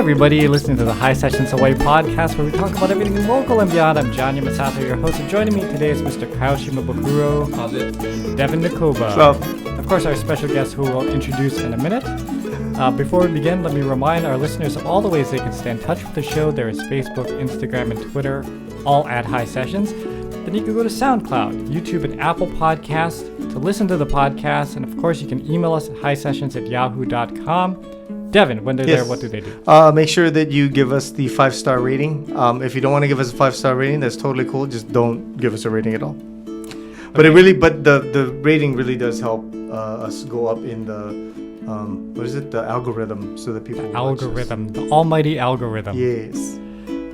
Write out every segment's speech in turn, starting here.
everybody, you're listening to the Hisessions Hawaii podcast, where we talk about everything local and beyond. I'm John Yamasato, your host, and joining me today is Mr. Kyle Shimabukuro. How's it? Devon Nekoba. What's up? Of course, our special guest, who we'll introduce in a minute. Before we begin, let me remind our listeners of all the ways they can stay in touch with the show. There is Facebook, Instagram, and Twitter, all at Hisessions. Then you can go to SoundCloud, YouTube, and Apple Podcasts to listen to the podcast. And of course, you can email us at hisessions@yahoo.com. Devin, when they're there, what do they do? Make sure that you give us the 5-star rating. If you don't want to give us a 5-star rating, that's totally cool. Just don't give us a rating at all. But the rating really does help us go up in the the algorithm, so that people The almighty algorithm. Yes.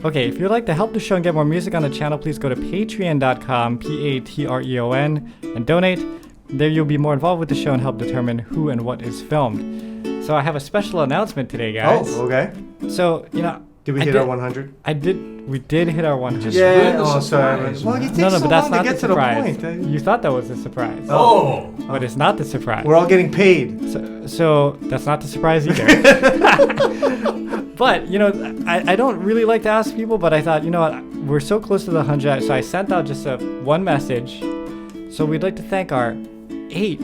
Okay, if you'd like to help the show and get more music on the channel, please go to patreon.com, Patreon, and donate. There you'll be more involved with the show and help determine who and what is filmed. So I have a special announcement today, guys. Oh, okay. So, Did we hit our 100? We did hit our 100. Yeah. Oh, sorry. Well, it takes but that's not the to surprise. the point. You thought that was the surprise. Oh. But it's not the surprise. We're all getting paid. So that's not the surprise either. But, I don't really like to ask people, but I thought, we're so close to the 100, so I sent out just one message. So we'd like to thank our 8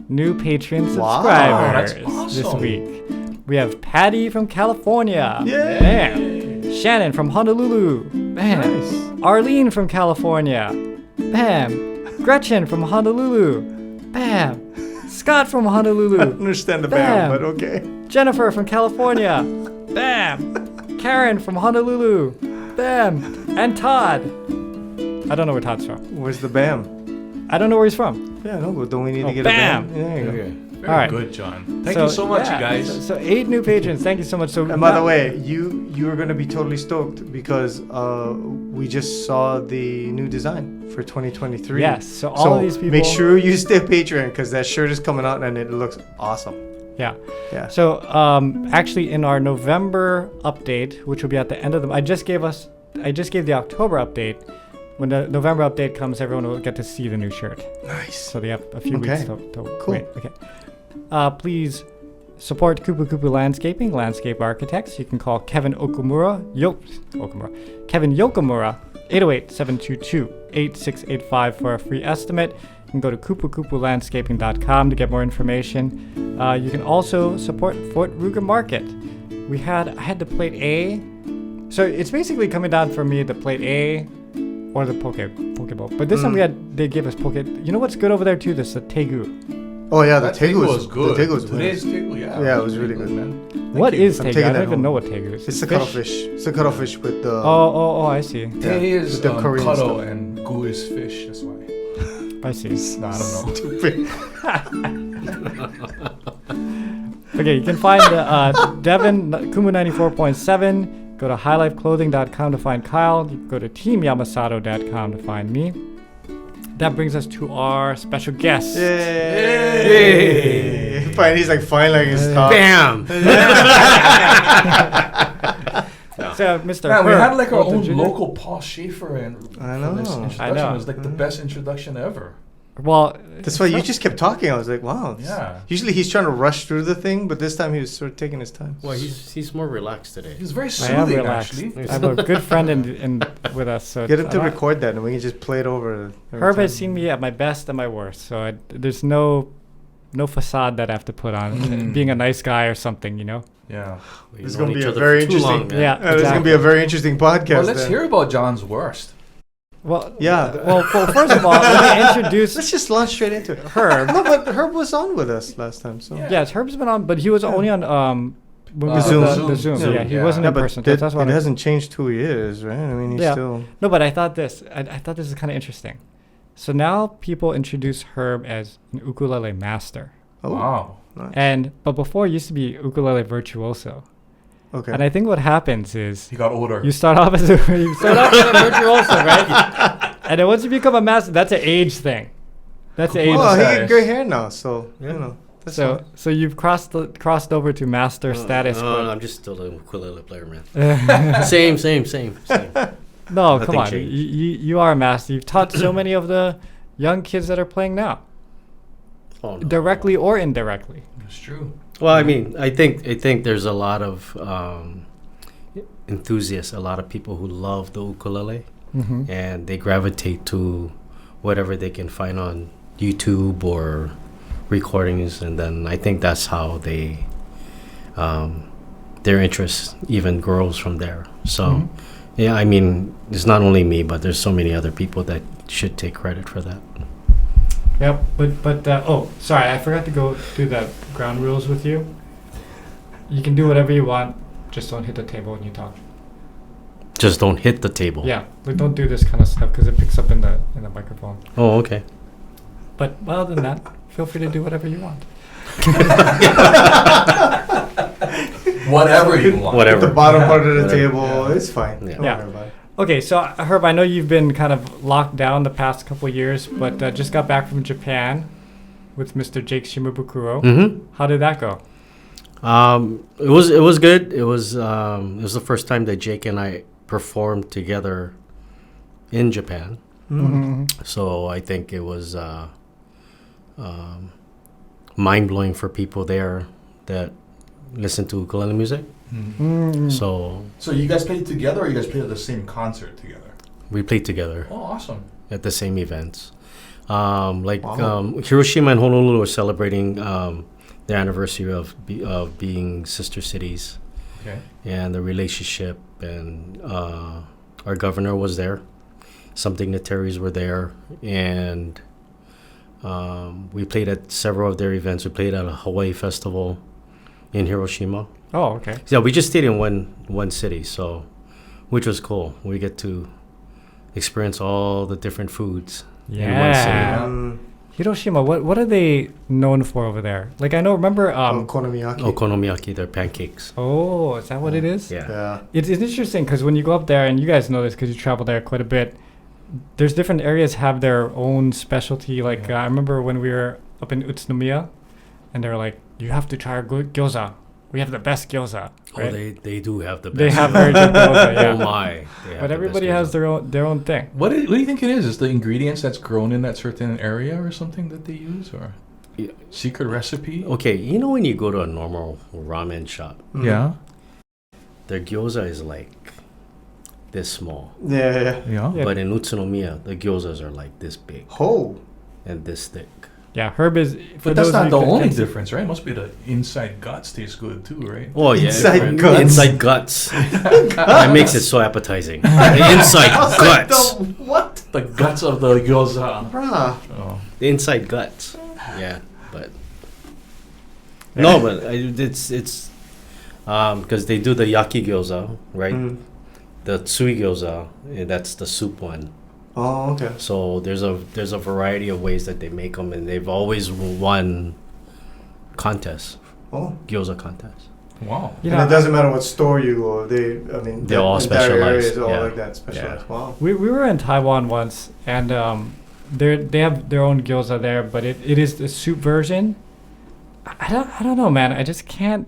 new Patreon subscribers this week. We have Patty from California. Yay. Bam. Shannon from Honolulu. Bam. Nice. Arlene from California. Bam. Gretchen from Honolulu. Bam. Scott from Honolulu. I don't understand the bam, but okay. Jennifer from California. Bam. Karen from Honolulu. Bam. And Todd. I don't know where Todd's from. Where's the bam? I don't know where he's from. Yeah, no, but don't we need to get bam. a bam? There you go. Okay. Very All right. good, John. Thank you so much, you guys. So 8 new patrons. Thank you so much. So And by the way, you are going to be totally stoked because we just saw the new design for 2023. Yes. So all of these people. Make sure you stay Patreon because that shirt is coming out and it looks awesome. Yeah. Yeah. So actually, in our November update, which will be at the end of the, I just gave the October update. When the November update comes, everyone will get to see the new shirt. Nice. So they have a few weeks to Cool. wait. Okay. Please support Kupukupu Landscaping, landscape architects. You can call Kevin Kevin Yokomura, 808-722-8685 for a free estimate. You can go to kupukupulandscaping.com to get more information. You can also support Fort Ruger Market. I had the plate A. So it's basically coming down for me, the plate A or the Pokeball. But this time they gave us Poke. You know what's good over there too? The Tegu. Oh yeah, the That Tegu was good. The Tegu was Today's Tegu, yeah. Yeah, it was really good, man. What is I'm Tegu? taking I that don't even home. know what Tegu is. It's the cuttlefish. It's the cuttlefish with the. Oh, I see. Te is the Korean cuddle stuff. and gu is fish. That's why. I see. No, I don't know. Stupid. Okay, you can find Devin Kumu 94.7. Go to highlifeclothing.com to find Kyle. You can go to teamyamasato.com to find me. That brings us to our special guest. Yay! Fine, he's like finally his top. Bam! So, Mr. Man, we Herb, had like our Ohta own Jr. local Paul Schaefer and I know. this introduction. I know. It was like the best introduction ever. Well, That's why you just kept talking. I was like, wow. Yeah. Usually he's trying to rush through the thing, but this time he was sort of taking his time. Well, he's more relaxed today. He was very I am soothing, relaxed. actually. I have a good friend in with us. So Get him to I'm not- record that, and we can just play it over. every Herb time. has seen me at my best and my worst, so there's no facade that I have to put on, being a nice guy or something, Yeah. This is going to be a very interesting. Yeah, This is going to be a very interesting podcast. Well, let's then. hear about John's worst. Well, Yeah. Well, first of all, let me introduce Let's just launch straight into it. Herb. No, but Herb was on with us last time, so. Yeah. Yes, Herb's been on, but he was only on when we did Zoom. the Zoom. Zoom. Yeah, he Yeah. wasn't Yeah, in but person. that, That's why it hasn't changed who he is, right? I mean, he's Yeah. still. No, but I thought this. I thought this is kind of interesting. So now people introduce Herb as an ukulele master, Oh, Wow. nice. but before it used to be ukulele virtuoso. Okay. And I think what happens is He got older. you start off as a virtuoso, right? And then once you become a master, that's an age thing. That's an age. Well, he Nice. got gray hair now, so you know. That's fine. So you've crossed over to master status. No, I'm just still a ukulele player, man. Same. No, Nothing come on. changed. You are a master. You've taught so many of the young kids that are playing now. Oh, no. directly or indirectly. It's true. Well, I mean, I think there's a lot of enthusiasts, a lot of people who love the ukulele, Mm-hmm. and they gravitate to whatever they can find on YouTube or recordings, and then I think that's how they their interest even grows from there. So, Mhm. yeah, I mean, it's not only me, but there's so many other people that should take credit for that. Yep, but oh, sorry, I forgot to go through the ground rules with you. You can do whatever you want, just don't hit the table when you talk. Just don't hit the table. Yeah, like don't do this kind of stuff because it picks up in the microphone. Oh, okay. But other than that, feel free to do whatever you want. Whatever you want. Whatever. The bottom part of the Whatever. table, Yeah. it's fine. Yeah. Don't Yeah. worry about it. Okay, so Herb, I know you've been kind of locked down the past couple of years, but just got back from Japan with Mr. Jake Shimabukuro. Mm-hmm. How did that go? It was good. It was the first time that Jake and I performed together in Japan. Mm-hmm. So I think it was mind blowing for people there that listen to ukulele music. Mm. So You guys played together, or you guys played at the same concert together? we played together Oh, awesome. at the same events. Wow. Hiroshima and Honolulu are celebrating the anniversary of being sister cities, Okay. and the relationship. And our governor was there. Some dignitaries were there, and we played at several of their events. We played at a Hawaii festival in Hiroshima. Oh, okay. Yeah, we just stayed in one city, so which was cool. We get to experience all the different foods in one city. Yeah. Hiroshima, what are they known for over there? Like I know, remember Okonomiyaki. Okonomiyaki, they're pancakes. oh, is that what it is? Yeah. Yeah. It's interesting because when you go up there, and you guys know this because you travel there quite a bit, there's different areas have their own specialty. Like Yeah. I remember when we were up in Utsunomiya, and they were like, you have to try our good gyoza. We have the best gyoza. Oh, Right? they do have the best. They have very good gyoza, yeah. Oh my. They have But the everybody best has gyoza. their own thing. What do you think it is? Is the ingredients that's grown in that certain area or something that they use, or Yeah. secret recipe? Okay, you know when you go to a normal ramen shop, Mhm. Yeah. their gyoza is like this small. Yeah, yeah. Yeah. Yeah. But in Utsunomiya, the gyozas are like this big Oh. and this thick. Yeah, Herb is. for But that's those not of the you that only can't see- difference, right? Must be the inside guts taste good too, right? Oh yeah, Inside guts. Inside guts. That makes it so appetizing. The inside guts. What? The guts of the gyoza. Bruh. Oh. The inside guts. Yeah, but no, but it's because they do the yaki gyoza, right? Mm. The tsui gyoza, that's the soup one. Oh, okay. So there's a variety of ways that they make them, and they've always won contests, Oh. gyoza contests. Wow. You And know, it doesn't matter what store you go. I mean, They're all entire area specialized, is all yeah. like that, specialized. Wow. we were in Taiwan once, and they have their own gyoza there, but it is the soup version. I don't know, man. I just can't.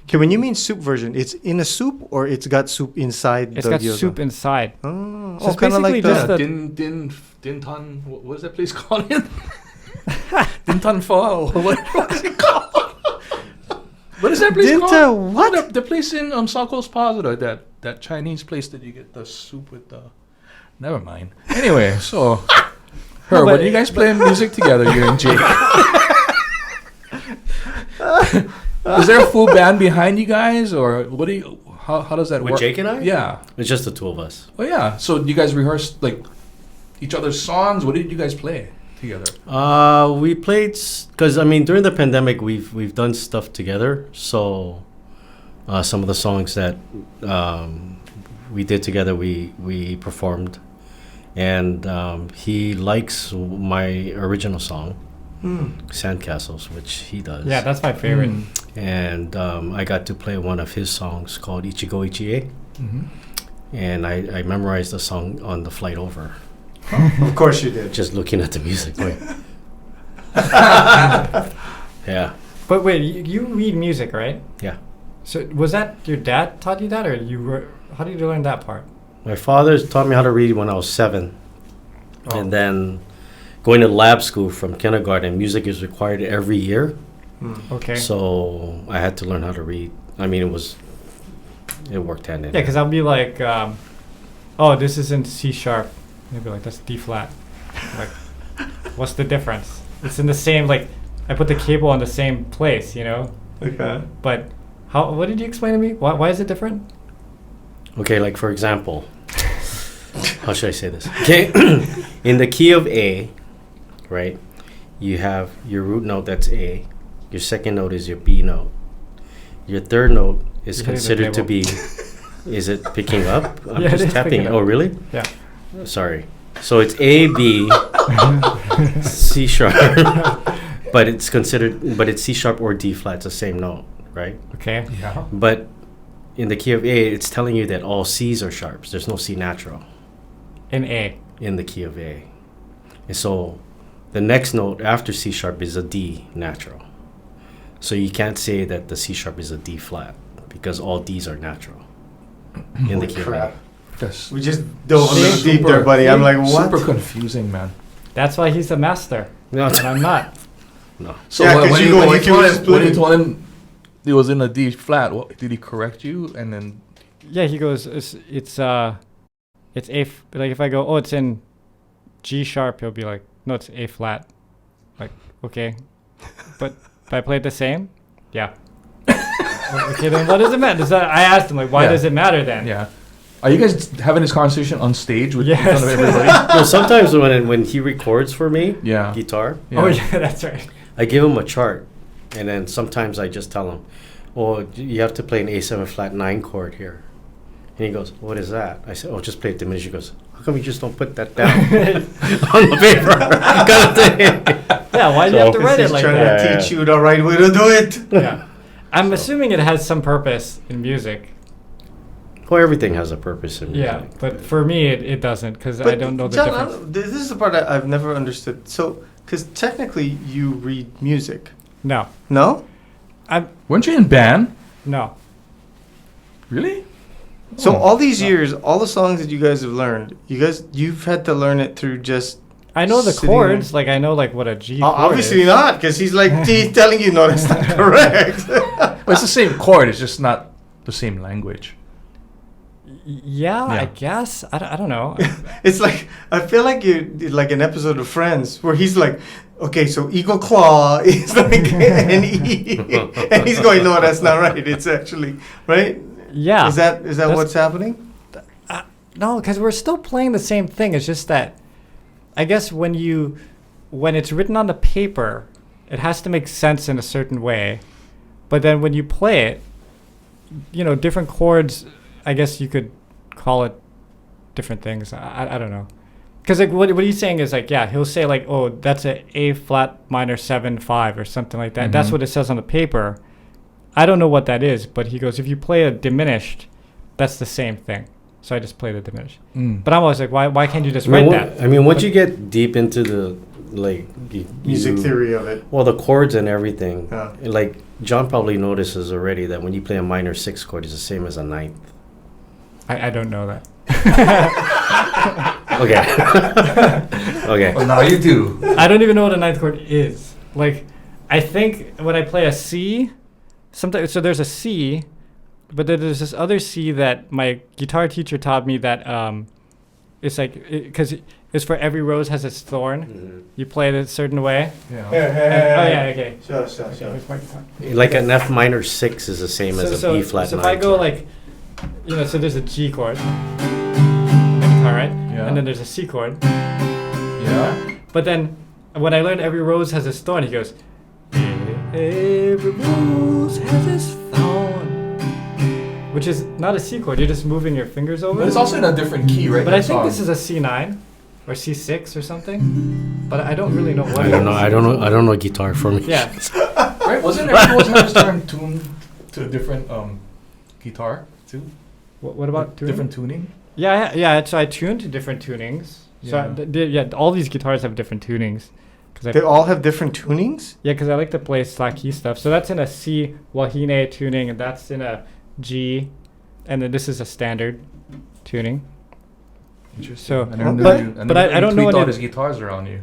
Okay, when you mean soup version, it's in a soup or it's got soup inside It's the got gyoza? soup inside. Oh, So it's kind of basically like just the... the- Din Tan. What is that place called? Din Tan Pho. What is it called? What is that place Din called? Tan what? Oh, the place in South Coast Plaza, that Chinese place that you get the soup with the. Never mind. Anyway, so. Her, but- when you guys play music together, you and Jake. Is there a full band behind you guys, or what do you? How does that With work? Jake and I? Yeah. It's just the two of us. Oh yeah. So you guys rehearse like each other's songs. What did you guys play together? We played because I mean during the pandemic we've done stuff together. So some of the songs that we did together we performed, and he likes my original song Sandcastles, which he does. Yeah, that's my favorite. Mm. And I got to play one of his songs called Ichigo Ichie, Mm-hmm. and I memorized the song on the flight over, Of course you did. just looking at the music. Wait. Yeah, But wait, you read music, right? yeah. So was that your dad taught you that, or you were? How did you learn that part? My father taught me how to read when I was 7, Oh. and then going to lab school from kindergarten. Music is required every year, Okay. so I had to learn how to read. I mean, it worked hand in Yeah, hand. because I'll be like, oh, this is in C sharp. They'll be like, that's D flat. Like, what's the difference? It's in the same, like, I put the cable in the same place, you know? Okay. But what did you explain to me? Why is it different? Okay, like for example, how should I say this? Okay, in the key of A, right, you have your root note, that's A. Your second note is your B note. Your third note is You're hitting the considered to table. be, is it picking up? I'm Yeah, it just is tapping picking it. up. Oh, really? Yeah. Sorry. So it's A, B, C sharp, but it's C sharp or D flat, it's the same note, right? Okay. Yeah. But in the key of A, it's telling you that all C's are sharps. There's no C natural In A. in the key of A. And so the next note after C sharp is a D natural. So you can't say that the C sharp is a D flat because all D's are natural in the key of A. That's We just dove a little Super- deep there, buddy. I'm like, what? super confusing, man. That's why he's a master, No, and I'm not. no. So Yeah, when, 'cause when you you, go, when you you can told just him, when split you it. told him it was in a D flat, what, did he correct you? And then Yeah, he goes, it's A, like if I go, oh, it's in G sharp, he'll be like, no, it's A flat. Like, okay. But I played the same? Yeah. Okay, then what does it matter? I asked him, like, why Yeah. does it matter then? yeah, are you guys having this conversation on stage with in front Yes. of everybody? No, sometimes when he records for me, Yeah. guitar, Yeah. Oh, yeah, that's right. I give him a chart. And then sometimes I just tell him, oh, you have to play an A7 flat 9 chord here. And he goes, what is that? I said, oh, just play it diminished. He goes, how come you just don't put that down on the paper? Kind of thing. Yeah, why do you have to So- write it He's like trying that? to Yeah, teach you the right way to do it. Yeah. I'm assuming it has some purpose in music. Well, everything has a purpose in music. Yeah, but for me, it doesn't, because I don't know the John, difference. this is the part I've never understood. So, because technically you read music. No. No? Weren't you in band? No. Really? So Oh. all these years, all the songs that you guys have learned, you've had to learn it through just. I know the Sitting chords, like I know like what a G chord Obviously is. not, because he's like he's telling you no, that's not correct. Well, it's the same chord. It's just not the same language. Yeah, I Yeah. guess. I don't know. It's like I feel like you're like an episode of Friends where he's like, okay, so eagle claw is like an E, and he's going, no, that's not right. It's actually right. Yeah. Is that That's- what's happening? No, because we're still playing the same thing. It's just that I guess when it's written on the paper, it has to make sense in a certain way. But then when you play it, different chords, I guess you could call it different things. I don't know. Because like what he's saying is like, yeah, he'll say like, oh, that's a A flat minor 7/5 or something like that. That's Mhm. what it says on the paper. I don't know what that is, but he goes, if you play a diminished, that's the same thing. So I just play the diminished. But I'm always like, why can't you just I mean, write that? I mean, once you get deep into the Music theory of it. well, the chords and everything, Yeah. like John probably notices already that when you play a minor 6 chord, it's the same as a ninth. I don't know that. Okay. Okay. Well, now you do. I don't even know what a ninth chord is. Like, I think when I play a C, sometimes so there's a C, but then there's this other C that my guitar teacher taught me that it's like because it's for every rose has its thorn. You play it a certain way. Yeah. Oh yeah, okay. Sure. Here's my guitar. Like an F minor 6 is the same as a B flat so 9. if I go like, so there's a G chord, on the guitar, right? Yeah. And then there's a C chord. Yeah. But then when I learned every rose has its thorn, he goes, every rose has its thorn. Which is not a C chord, you're just moving your fingers over But it's it. also in a different key, right? But I that think song? this is a C9 or C6 or something. But I don't really know what I it don't know. is. I don't know guitar for me. Yeah. Right? Wasn't everyone has turn tuned to a different guitar too? What about tuning? Different tuning? Yeah. So I tune to different tunings. So Yeah. all these guitars have different tunings. Cause They all have different tunings. because I like to play slack key stuff. So that's in a C wahine tuning, and that's in a G, and then this is a standard tuning. Interesting. So, I never but- knew- but I don't know tweaked any- all his guitars around you.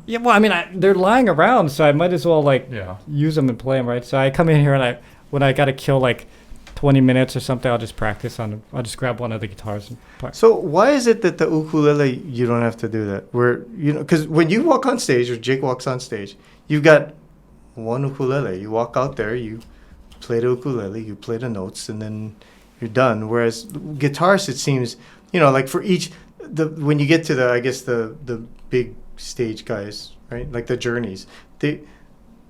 Yeah, well, I mean, they're lying around, so I might as well like Yeah. use them and play them, right? So I come in here and when I gotta kill like 20 minutes or something, I'll just practice on. I'll just grab one of the guitars and play. So why is it that the ukulele you don't have to do that? Where because when you walk on stage or Jake walks on stage, you've got one ukulele. You walk out there, you play the ukulele, you play the notes, and then you're done. Whereas guitars, it seems, like for each when you get to the big stage guys, right? Like the Journeys, they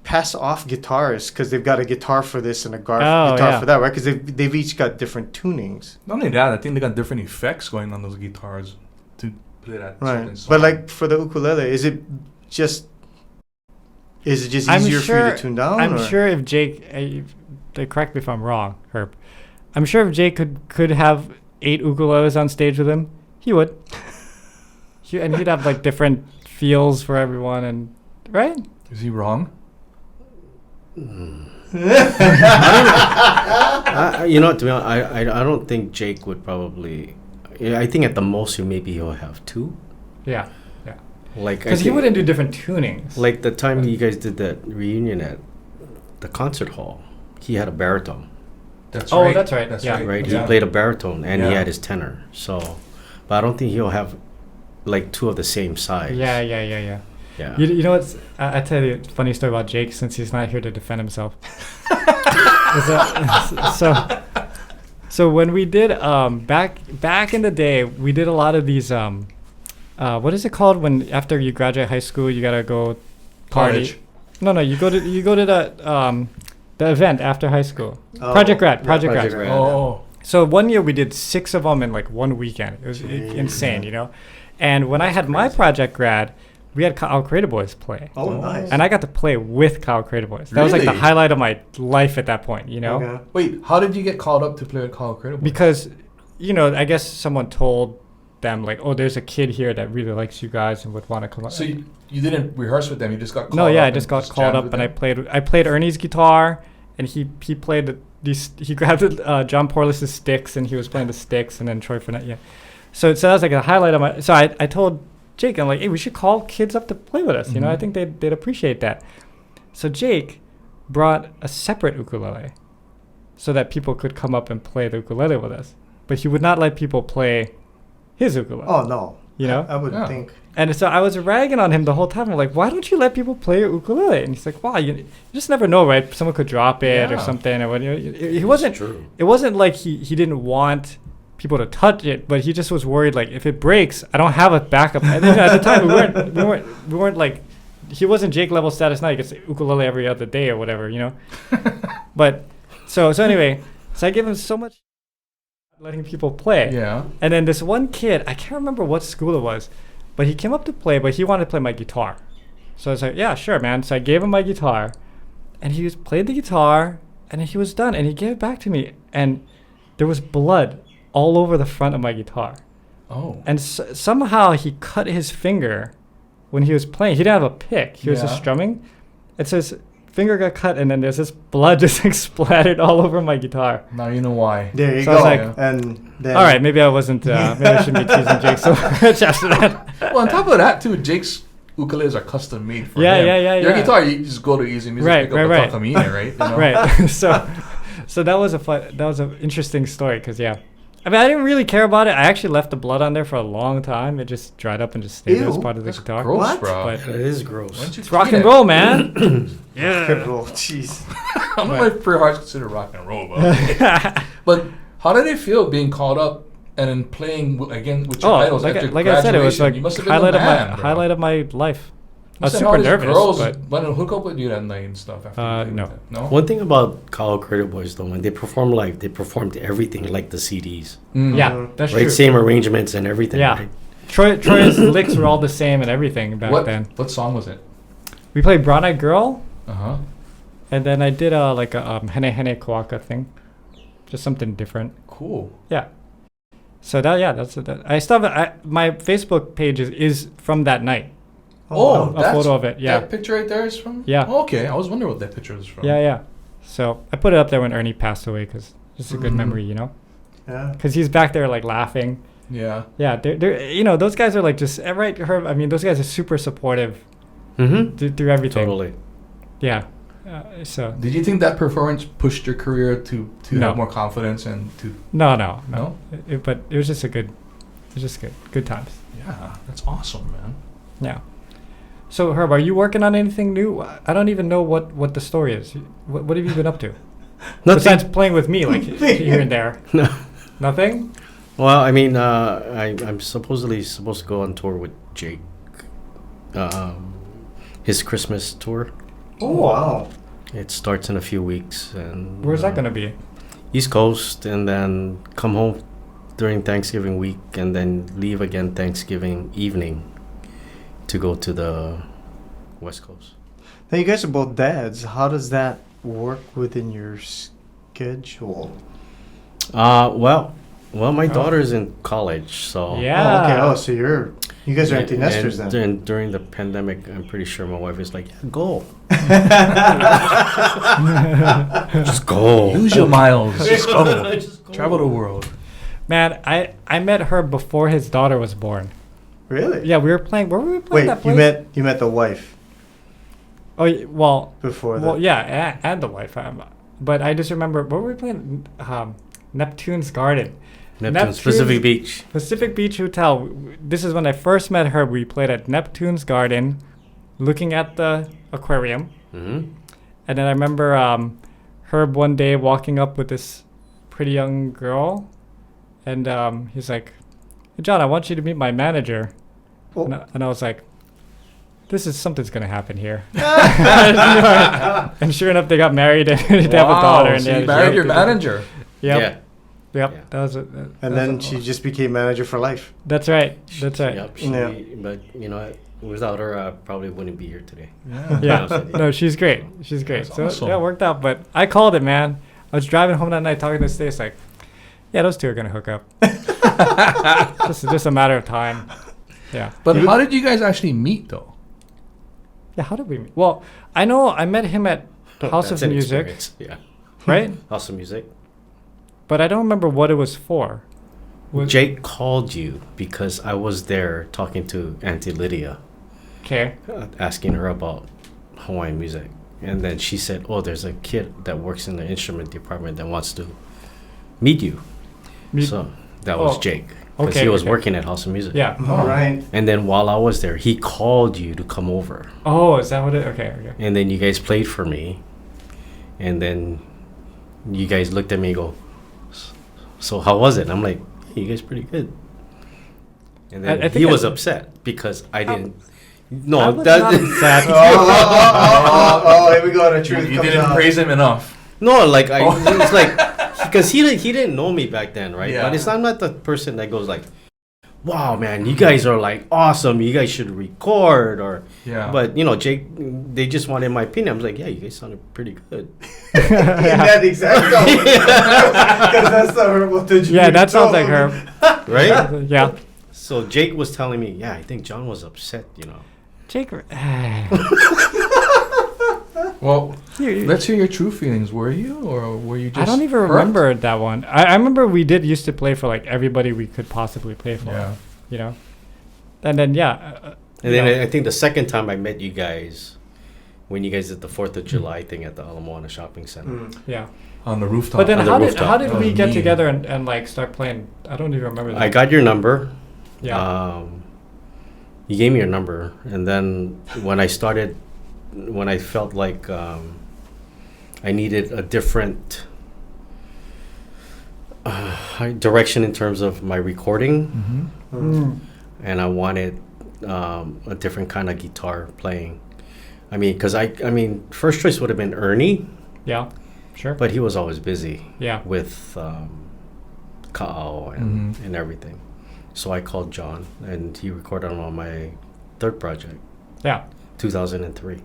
pass off guitars because they've got a guitar for this and a guitar for that, right? Because they've each got different tunings. Not only that, I think they got different effects going on those guitars to play that certain Right. song. But like for the ukulele, is it just easier for you to tune down? I'm or? sure if Jake, correct me if I'm wrong, Herb. I'm sure if Jake could have 8 ukuleles on stage with him, he would. And he'd have like different feels for everyone, and right? Is he wrong? To be honest, I don't think Jake would probably. I think at the most he'll have 2. Yeah, Like because he wouldn't do different tunings. Like the time you guys did that reunion at the concert hall, he had a baritone. That's Oh, right. that's right. That's Yeah. right. Right, Yeah. he played a baritone and he Yeah. had his tenor. So, but I don't think he'll have like 2 of the same size. Yeah. Yeah. You know what's? I tell you a funny story about Jake since he's not here to defend himself. So when we did back in the day, we did a lot of these what is it called when after you graduate high school you gotta go party? College. No, you go to the event after high school. Project Grad. Project Grad. Oh. So one year we did 6 of them in like one weekend. It was insane, And when I had my Project Grad, we had Kyle Creative Boys play. Oh, nice. And I got to play with Kyle Creative Boys. That was like the Really? highlight of my life at that point, Okay. Wait, how did you get called up to play with Call Credible? Because, I guess someone told them like, oh, there's a kid here that really likes you guys and would want to come up. So you didn't rehearse with them. You just got called No, up. yeah, I and just got called jammed up with and them? I played Ernie's guitar and he played he grabbed John Porlis's sticks and he was playing the sticks and then Troy Furnett, yeah. So that was like a highlight of my. So I told Jake, I'm like, hey, we should call kids up to play with us. I think they'd appreciate that. So Jake brought a separate ukulele so that people could come up and play the ukulele with us. But he would not let people play his ukulele. Oh no. I would Yeah. think. And so I was ragging on him the whole time. I'm like, why don't you let people play your ukulele? And he's like, wow, you just never know, right? Someone could drop it or Yeah. something. Or he wasn't. True. It wasn't like he didn't want people to touch it, but he just was worried like if it breaks, I don't have a backup. And then at the time we weren't like he wasn't Jake level status now. He gets ukulele every other day or whatever, But so anyway, so I gave him so much letting people play. Yeah. And then this one kid, I can't remember what school it was, but he came up to play, but he wanted to play my guitar. So I was like, yeah, sure, man. So I gave him my guitar, and he played the guitar, and then he was done, and he gave it back to me, and there was blood all over the front of my guitar. Oh. And somehow he cut his finger when he was playing. He didn't have a pick. He was just Yeah. strumming. It says finger got cut, and then there's this blood just like splattered all over my guitar. Now you know why. There you So I go. was like- And then, All right, maybe I wasn't. Maybe I shouldn't be teasing Jake so much after that. Well, on top of that, too, Jake's ukuleles are custom made for Yeah, him. yeah. Your guitar, you just go to Easy Music, Right, pick up right, a Takamine, right? You know? Right. So that was an interesting story because I mean I didn't really care about it. I actually left the blood on there for a long time. It just dried up and just stayed there as Ew, part of the That's guitar. gross, What? bro. But That is gross. Why don't you it's rock clean and it? roll, man. Yeah. Oh, jeez. I don't know if Pretty Heart's considered rock and roll, but but how did it feel being called up and then playing again with your idols like, at your like I said, it was graduation? like You must have been highlight the of man, my bro. highlight of my life. I was Must have all super these nervous, girls but wanted to hook up with you that night and stuff. After you played no. with them. No. One thing about Kyle Creative Boys, though, when they perform live, they performed everything like the CDs. Mm. yeah, that's Right? true. Same arrangements and everything. Yeah. Right? Troy's licks were all the same and everything back then. What song was it? We played Brown Eyed Girl, Uh huh. and then I did a Hene Hene Kawaka thing, just something different. Cool. Yeah. So I still have my Facebook page is from that night. Oh, A photo of it. Yeah. That picture right there is from. Yeah. Oh, okay, I was wondering what that picture was from. Yeah. So I put it up there when Ernie passed away because it's a good Mhm. memory, Yeah. Because he's back there like laughing, Yeah. Yeah, they're those guys are like just right. Herb, I mean, those guys are super supportive Mm-hmm. through everything. Totally. Yeah. So Did you think that performance pushed your career to No. have more confidence and to? no. No? But it was just good times. Yeah, that's awesome, man. Yeah. So Herb, are you working on anything new? I don't even know what the story is. What have you been up to? Besides playing with me, like here and there. No. Nothing. Well, I mean, I'm supposedly supposed to go on tour with Jake. His Christmas tour. Oh wow. It starts in a few weeks, and Where's that gonna be? East Coast, and then come home during Thanksgiving week, and then leave again Thanksgiving evening to go to the West Coast. Now you guys are both dads. How does that work within your schedule? Well, my Oh. daughter's in college, so Yeah. Oh, okay. Oh, so you guys are empty and nesters then. During the pandemic, I'm pretty sure my wife is like, yeah, go, just go. Use your miles. Just go. Just go. Travel the world. Man, I met her before his daughter was born. Really? Yeah, we were playing. Where were we playing Wait, that place? you met the wife Oh, well, before that. well, yeah, and the wife. But I just remember, what were we playing? Neptune's Garden. Neptune's Pacific Beach. Pacific Beach Hotel. This is when I first met her. We played at Neptune's Garden, looking at the aquarium. Mm-hmm. And then I remember Herb one day walking up with this pretty young girl. And he's like, hey, John, I want you to meet my manager. Oh. And I was like, something's going to happen here. And sure enough, they got married and they have a daughter. And so they you had a married kid. your manager. Yep. Yeah. Yep. Yeah. That was it. And then she just became manager for life. That's right. That's right. Yep. Yeah. But you know, without her, I probably wouldn't be here today. Yeah. Yeah. honest with you. No, she's great. She's great. That's So awesome. yeah, it worked out. But I called it, man. I was driving home that night talking to Stace like, yeah, those two are gonna hook up. just a matter of time. Yeah. But how did you guys actually meet, though? Yeah. How did we meet? Well, I know I met him at House That's of an Music, experience. Yeah. right? House of Music. But I don't remember what it was for. Jake called you because I was there talking to Auntie Lydia, Okay. asking her about Hawaiian music. And then she said, oh, there's a kid that works in the instrument department that wants to meet you. So that was Oh, Jake. Because okay, he was okay. working at House of Music. Yeah. All right. And then while I was there, he called you to come over. Oh, is that what it? Okay. Okay. And then you guys played for me. And then you guys looked at me and go, so how was it? And I'm like, hey, you guys pretty good. And then I think he I- was upset because I didn't. No, I was that not upset. Oh, here we go. The truth You comes didn't out. praise him enough. no, like it's like because he didn't know me back then, right? Yeah. But it's I'm not the person that goes like, wow, man, you guys are like awesome. You guys should record or. Yeah. But you know, Jake, they just wanted my opinion. I was like, yeah, you guys sounded pretty good. In that exact tone. Because that's the herbal Yeah, that sounds like her. Right? Yeah. So Jake was telling me, yeah, I think John was upset, you know. Jake. Well, You- let's hear your true feelings. Were you, or were you just? I don't even hurt? remember that one. I remember we used to play for like everybody we could possibly play for. Yeah. You know. And then And then I think the second time I met you guys, when you guys did the 4th of July thing at the Ala Moana Shopping Center. yeah. On the rooftop. But then on the how did rooftop. we That was get mean. together and like start playing? I don't even remember that. I got your number. Yeah. You gave me your number. And then when I felt like I needed a different direction in terms of my recording, and I wanted a different kind of guitar playing. I mean, because first choice would have been Ernie, Yeah. Sure. but he was always busy yeah. with Ka'ao and everything. So I called John, and he recorded on my third project, Yeah. 2003.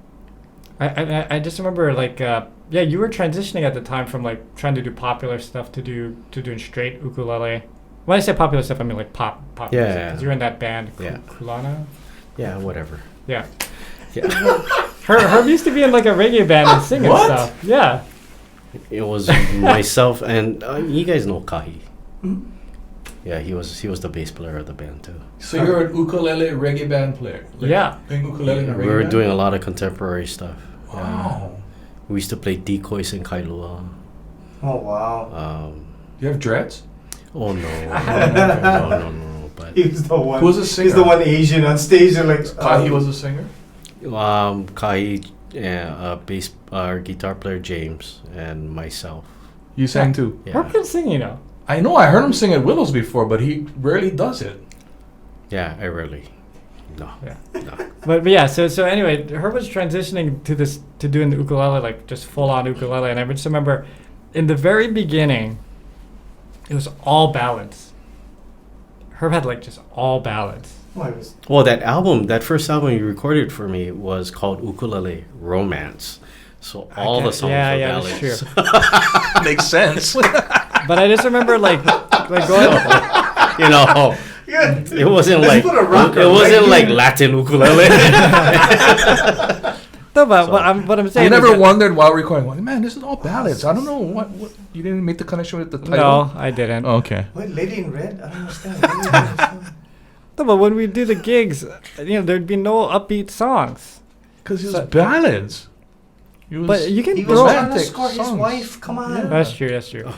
I just remember like you were transitioning at the time from like trying to do popular stuff to doing straight ukulele. When I say popular stuff, I mean like pop Yeah. music. 'Cause you're in that band, Yeah. Kulana. Yeah, whatever. Yeah. Yeah. Herb used to be in like a reggae band and sing and What? stuff. Yeah. It was myself and you guys know Kahi. Yeah, he was the bass player of the band too. So you're an ukulele reggae band player? Yeah. Playing ukulele in a reggae We were band? doing a lot of contemporary stuff. Wow. We used to play decoys in Kailua. Oh wow. You have dreads? Oh no, no. But He was the one. Who was the singer? He's the one Asian on stage. They're like, Kahi was a singer? Kai, bass, guitar player James, and myself. You sang too? Yeah, Herb can sing, you know. I know, I heard him sing at Willows before, but he rarely does it. yeah. I rarely. No. Yeah. No. But yeah, so anyway, Herb was transitioning to doing the ukulele, like just full on ukulele, and I just remember in the very beginning, it was all ballads. Herb had like just all ballads. Well, that first album you recorded for me was called Ukulele Romance. So all the songs were ballads. That's true. Makes sense. But I just remember like going. You know, it wasn't like put a rocker it wasn't right like Latin ukulele. No, but what I'm saying. You is never that- wondered while recording, well, man, this is all ballads. I don't know what you didn't make the connection with the title. No, I didn't. Oh, okay. What, Lady in Red? I don't understand. No, but when we do the gigs, there'd be no upbeat songs. Because it was So- ballads. It was, But you can He was throw. trying to romantic score his songs. wife. Come on. Yeah. That's true.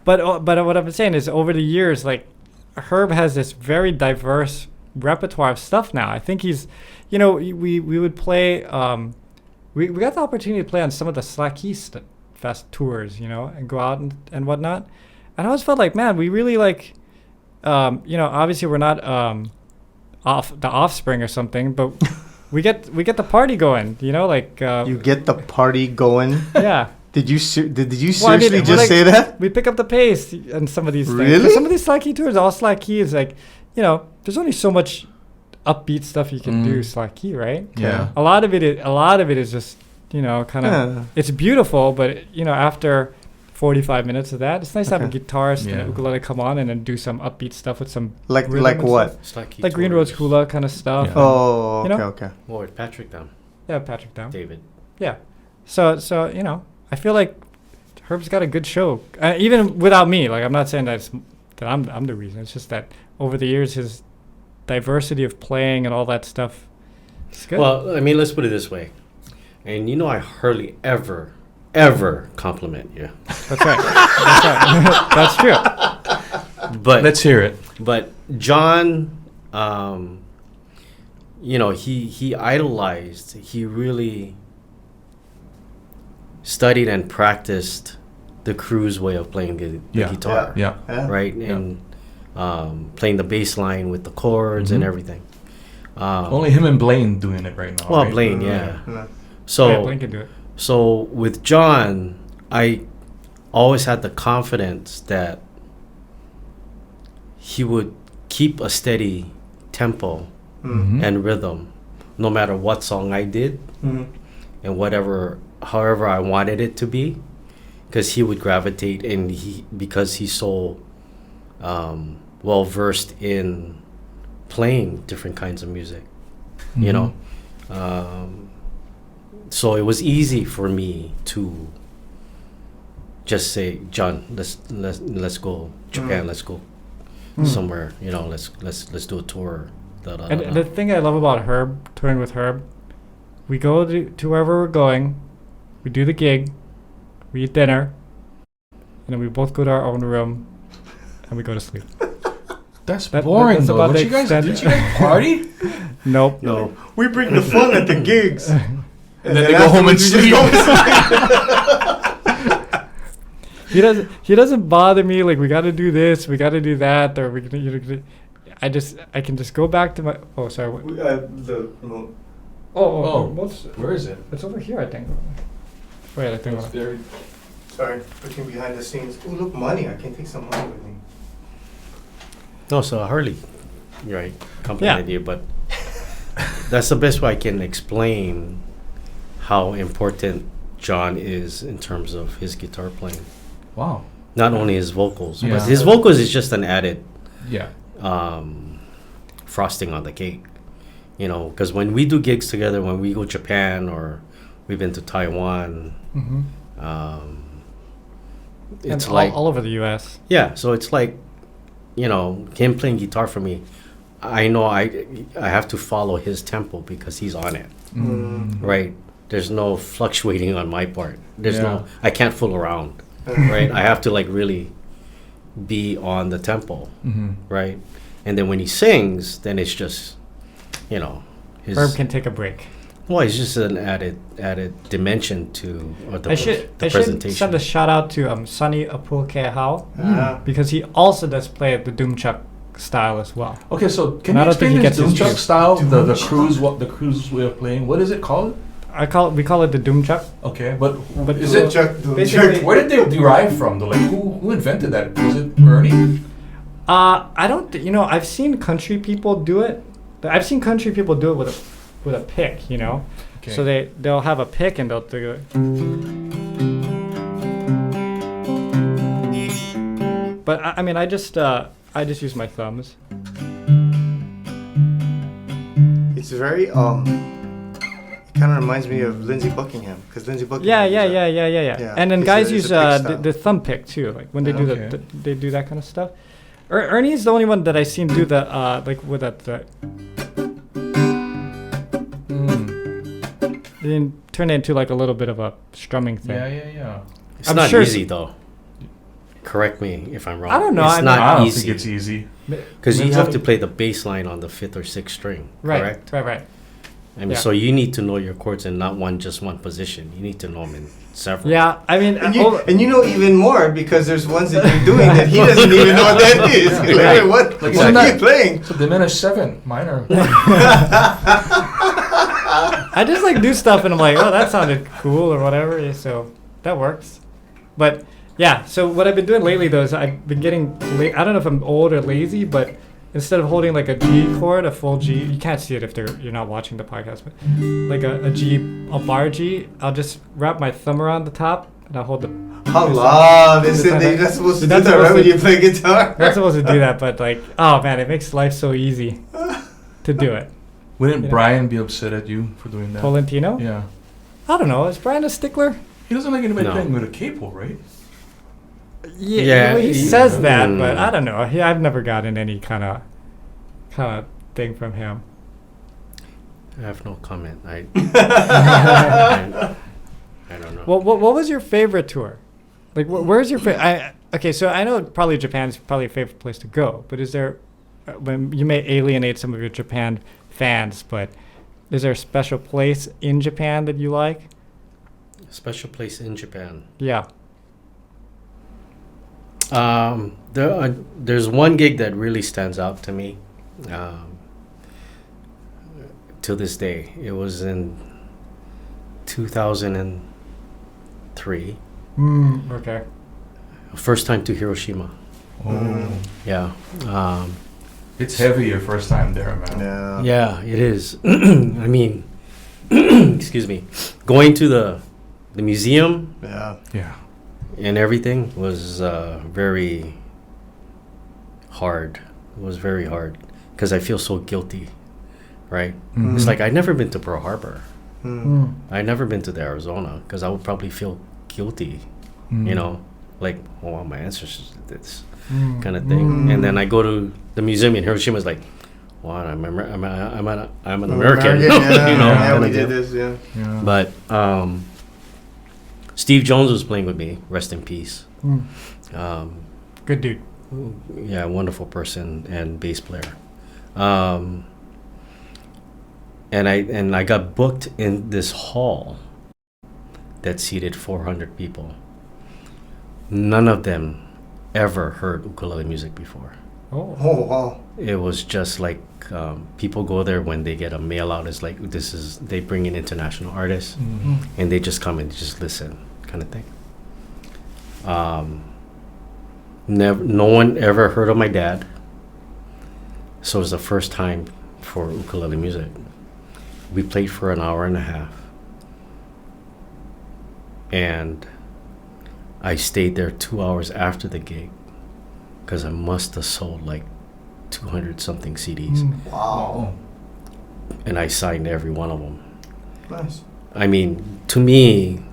But what I'm saying is, over the years, like Herb has this very diverse repertoire of stuff now. I think he's, we would play. We got the opportunity to play on some of the Slack East Fest tours, and go out and whatnot. And I always felt like, man, we really like, obviously we're not off the Offspring or something, but we get the party going, like You get the party going. yeah. Did you Well, I mean, seriously we're just like- say that? We pick up the pace in some of these things. 'Cause Really? some of these Slack Key tours, all Slack Key is like, there's only so much upbeat stuff you can do Slack Key, right? Yeah. A lot of it is just, kind of, Yeah. it's beautiful, but after 45 minutes of that, it's nice to have a Okay. guitarist and Yeah. a ukulele come on and then do some upbeat stuff with some Like rhythm like and what? stuff. It's like, Like Green Road's Hula kind of stuff. Yeah. Oh, You okay, know? okay. Well, with Patrick down, Yeah, Patrick Down. David. Yeah. So I feel like Herb's got a good show, even without me. Like I'm not saying that I'm the reason. It's just that over the years, his diversity of playing and all that stuff. It's good. Well, I mean, let's put it this way, and I hardly ever compliment you, that's right. That's true. but Let's hear it. But John, he idolized. He really studied and practiced the Cruz way of playing the Yeah. guitar, Yeah. Yeah. right? Yeah. And playing the bass line with the chords and Mhm. everything. Only him and Blaine doing it right now. Well, right? Blaine, yeah. Yeah. So. Yeah, Blaine can do it. So with John, I always had the confidence that he would keep a steady tempo Mm. and rhythm, no matter what song I did Mhm. and however I wanted it to be, because he would gravitate and because he's so well versed in playing different kinds of music, you Mhm. know. So it was easy for me to just say, John, let's go Japan, let's go somewhere, let's do a tour. And the thing I love about Herb, touring with Herb, we go to wherever we're going, we do the gig, we eat dinner, and then we both go to our own room, and we go to sleep. That's That- boring that's though. about Did the you guys extent. party? Nope. No. We bring the fun at the gigs. And then they go home and afterwards, we just sleep. He doesn't bother me like we got to do this, we got to do that, or I can just go back to my. Oh, sorry. What, the remote. Oh. remote's- Where is it? it's over here, I think. Wait, I think. It's very. Sorry, looking behind the scenes. Oh, look, money. I can take some money with me. No, so Harley, right, complimented you, but that's the best way I can explain how important John is in terms of his guitar playing. Wow. Not only his vocals, Yeah. but his vocals is just an added Yeah. frosting on the cake. Because when we do gigs together, when we go Japan or we've been to Taiwan, Mm-hmm. it's And like all over the U.S. yeah, so it's like him playing guitar for me, I know I have to follow his tempo because he's on it, right? There's no fluctuating on my part. I can't fool around, right? I have to like really be on the tempo, right? And then when he sings, then it's just, his. Herb can take a break. Well, it's just an added dimension to the I should presentation. send a shout out to Sunny Apulke Hao because he also does play the Doomchuck style as well. Okay, so can And I you don't think explain he this gets his Doomchuck due. style, the cruise way of playing? What is it called? We call it the Doomchuck. Okay, but But is it? basically- Where did they derive from? Though, like who invented that? Was it Ernie? I don't. I've seen country people do it. I've seen country people do it with a pick. Okay. So they'll have a pick and they'll do it. But I just use my thumbs. It's very It kind of reminds me of Lindsey Buckingham because Lindsey Buckingham. Yeah. Yeah, And then it's guys a use pick style. the thumb pick too, like when they do Okay. they do that kind of stuff. Ernie's the only one that I seen do the like with the then turn it into like a little bit of a strumming thing. Yeah. It's I'm not sure easy though. Correct me if I'm wrong. I don't know, It's I mean, not I don't easy think it's easy. because you have to play the bass line on the 5th or 6th string. Correct. Right. I mean, Yeah. so you need to know your chords in not just one position. You need to know them in several. Yeah, I mean, And you know even more because there's ones that you're doing that he doesn't even know what that is. Yeah. You're like, Right. "Wait, what? Like, What isn't are you that- playing?" It's a diminished 7 minor. I just like do stuff and I'm like, oh, that sounded cool or whatever. So that works. But yeah, so what I've been doing lately though is I've been getting, I don't know if I'm old or lazy, but instead of holding like a G chord, a full G, you can't see it if you're not watching the podcast, but like a bar G, I'll just wrap my thumb around the top and I'll hold the. Allah, they said You're they're not supposed to do not that right supposed when to- you play guitar. Not supposed to do that, but like, oh man, it makes life so easy to do it. Wouldn't Yeah. Brian be upset at you for doing that? Tolentino? Yeah. I don't know. Is Brian a stickler? He doesn't like anybody No. playing with a capo, right? Yeah, he he- says that, Mm. but I don't know. I've never gotten any kind of thing from him. I have no comment. I don't know. What was your favorite tour? Like, where's your favorite? Okay, so I know probably Japan's probably a favorite place to go, but is there? When you may alienate some of your Japan fans, but is there a special place in Japan that you like? Special place in Japan. Yeah. There's one gig that really stands out to me. To this day, it was in 2003. Okay. First time to Hiroshima. Oh. Yeah. It's heavy your first time there, man. Yeah. Yeah, it is. I mean, excuse me. Going to the museum Yeah. Yeah. and everything was very hard. It was very hard because I feel so guilty, right? Mhm. It's like I'd never been to Pearl Harbor. Mm. I'd never been to the Arizona because I would probably feel guilty, you know, like, oh, my ancestors did this kind of thing. And then I go to the museum in Hiroshima. It's like, what? I'm an American. Yeah, you know, yeah, kinda we deal. did this, yeah. Yeah. But Steve Jones was playing with me. Rest in peace. Good dude. Yeah, wonderful person and bass player. And I got booked in this hall that seated 400 people. None of them ever heard ukulele music before. Oh. Oh, wow. It was just like people go there when they get a mail out. It's like they bring in international artists and they just come and just listen, kind of thing. No one ever heard of my dad, so it was the first time for ukulele music. We played for an hour and a half, and I stayed there 2 hours after the gig because I must have sold like 200 something CDs, Wow. and I signed every one of them. Nice. I mean, to me,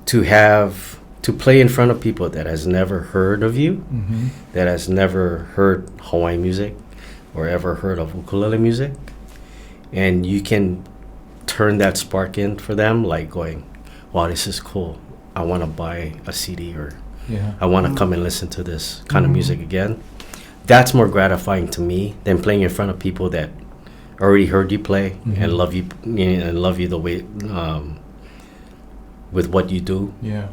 to have to play in front of people that has never heard of you, Mm-hmm. that has never heard Hawaiian music or ever heard of ukulele music, and you can turn that spark in for them, like going, wow, this is cool. I want to buy a CD, or Yeah. I want to come and listen to this kind of music again. That's more gratifying to me than playing in front of people that already heard you play and love you, and love you the way, with what you do. Yeah.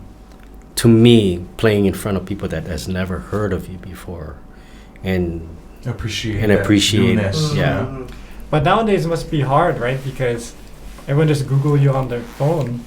To me, playing in front of people that has never heard of you before, and Appreciate And that appreciate- newness. yeah. But nowadays it must be hard, right? Because everyone just Google you on their phone.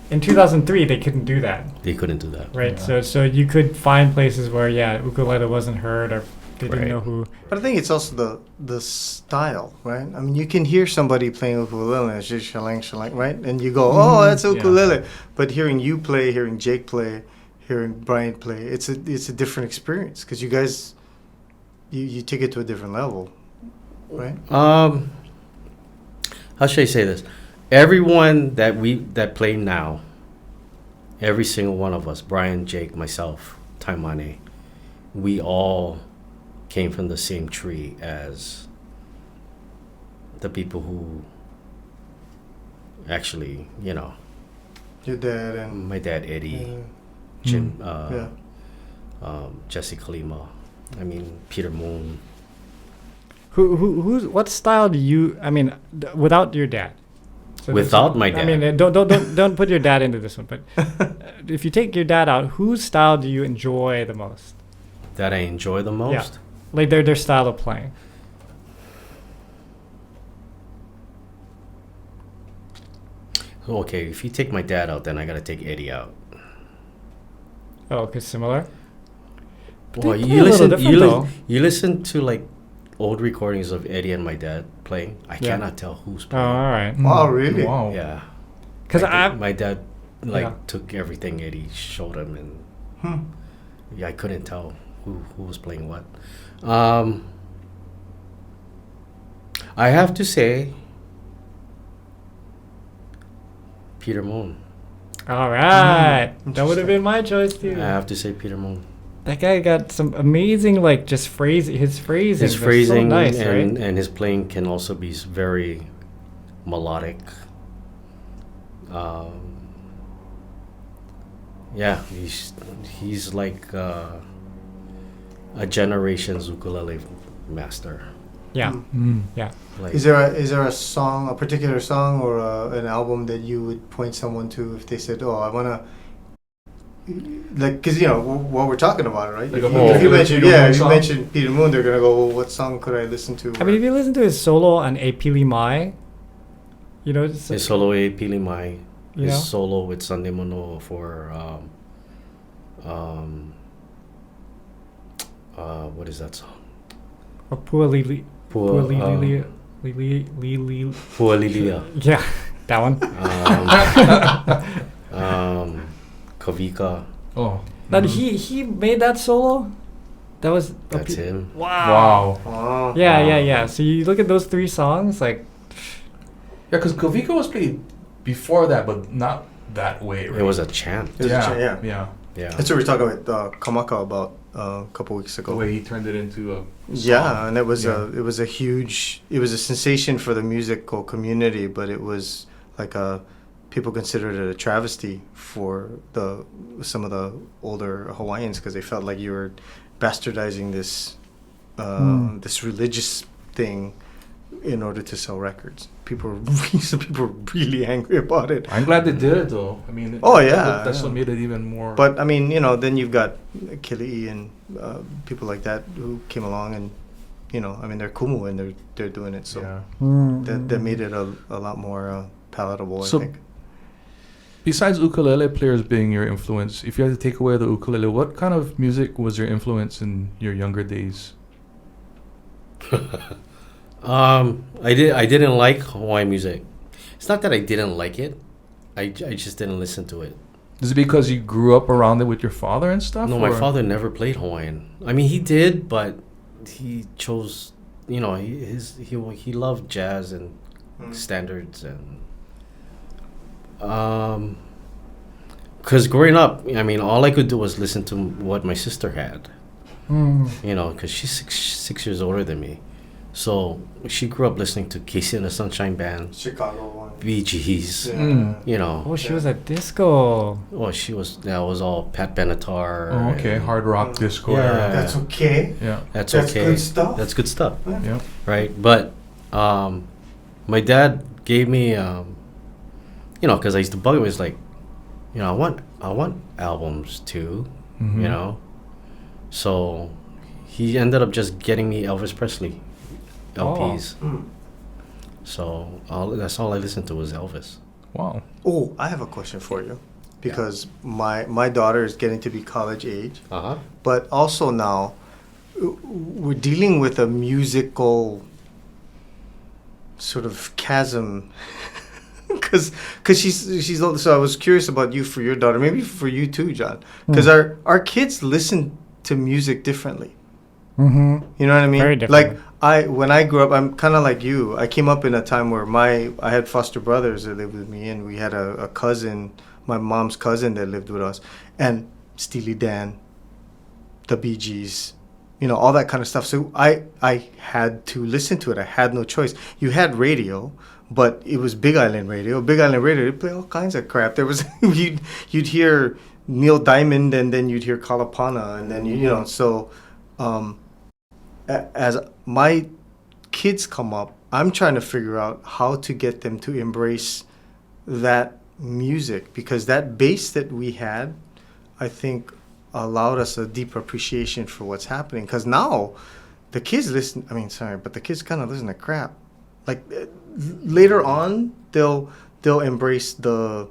In 2003, they couldn't do that, they couldn't do that. right? Yeah. So you could find places where ukulele wasn't heard, or they didn't Right. know who. But I think it's also the style, right? I mean, you can hear somebody playing ukulele and it's just shalang shalang, right? And you go, oh, that's Yeah. ukulele. But hearing you play, hearing Jake play, hearing Brian play, it's a different experience because you guys, you take it to a different level, right? How should I say this? Everyone that play now, every single one of us, Brian, Jake, myself, Taimane, we all came from the same tree as the people who actually, Your dad and my dad Eddie, uh, Jim, yeah. Jesse Kalima, I mean Peter Moon. What style do you? I mean, without your dad. So Without my I dad. mean, don't put your dad into this one. But if you take your dad out, whose style do you enjoy the most? That I enjoy the most. Like their style of playing. Okay, if you take my dad out, then I gotta take Eddie out. Oh, okay, similar. But Well, they play a little different, though. you listen to like old recordings of Eddie and my dad playing. I Yeah. cannot tell who's Oh, playing. all right. Wow, really? Wow. Yeah, Because my dad like Yeah. took everything Eddie showed him, and Hmm. yeah, I couldn't tell who was playing what. I have to say, Peter Moon. all right, that would Interesting. have been my choice too. I have to say Peter Moon. That guy got some amazing, like, just phrase. His phrasing. His was phrasing so nice, and, right? and his playing can also be very melodic. Yeah, he's like a generation's ukulele master. Yeah, Mm. yeah. Like, Is there a song, a particular song, or an album that you would point someone to if they said, "Oh, I wanna," like, because what we're talking about, right? Like a if particular you mentioned, Peter Moon if you song? mentioned Peter Moon, they're gonna go, "Well, what song could I listen to?" I mean, if you listen to his solo on A Pili Mai, it's, his solo A Pili Mai, you his know? solo with Sunday Mono for what is that song? Or Pua Lili. Pua Lili. Lili. Pua Lilia. Yeah, that one. Kavika. Oh. That he made that solo. That was That's him. Wow. Wow. Oh. Yeah. So you look at those three songs, like Yeah, because Kavika was played before that, but not that way, right? It was a chant. It was a cha- yeah. Yeah. Yeah. That's what we were talking with Kamaka about a couple weeks The ago. way he turned it into a Yeah, and it was Yeah. it was a sensation for the musical community, but it was like people considered it a travesty for some of the older Hawaiians because they felt like you were bastardizing this this religious thing in order to sell records. Some people were really angry about it. I'm glad they did it though. I mean, Oh, yeah, that's yeah. what made it even more. But I mean, then you've got Kili and people like that who came along, and I mean, they're kumu and they're doing it, so yeah. that made it a lot more palatable, So- I think. Besides ukulele players being your influence, if you had to take away the ukulele, what kind of music was your influence in your younger days? I didn't like Hawaiian music. It's not that I didn't like it. I just didn't listen to it. Is it because you grew up around it with your father and stuff? No, my or- father never played Hawaiian. I mean, he did, but he chose. He loved jazz and Because growing up, I mean, all I could do was listen to what my sister had. You know, because she's 6 years older than me. So she grew up listening to Casey and the Sunshine Band, Chicago one. Bee Gees, Yeah. you know. Oh, she was at disco. Well, that was all Pat Benatar. Oh, okay. and Hard rock disco Yeah. era. That's okay. Yeah. That's That's okay. good stuff. That's good stuff, Yeah. right? But my dad gave me, you know, because I used to bug him. It's like, you know, I want albums too, Mhm. you know. So he ended up just getting me Elvis Presley LPs. Mm. So that's all I listened to was Elvis. Wow. Oh, I have a question for you, because my daughter is getting to be college age, but also now we're dealing with a musical sort of chasm. Because she's old. So I was curious about you for your daughter, maybe for you too, John. Because our kids listen to music differently. Mm-hmm. You know what I mean? Very differently. Like when I grew up, I'm kind of like you. I came up in a time where I had foster brothers that lived with me, and we had a cousin, my mom's cousin, that lived with us, and Steely Dan, the Bee Gees, you know, all that kind of stuff. So I had to listen to it. I had no choice. You had radio, but it was Big Island Radio. Big Island Radio, they play all kinds of crap. There was you'd hear Neil Diamond, and then you'd hear Kalapana, and then you know. So as my kids come up, I'm trying to figure out how to get them to embrace that music, because that base that we had, I think, allowed us a deeper appreciation for what's happening. Because now the kids listen, but the kids kind of listen to crap. Like later on, they'll embrace the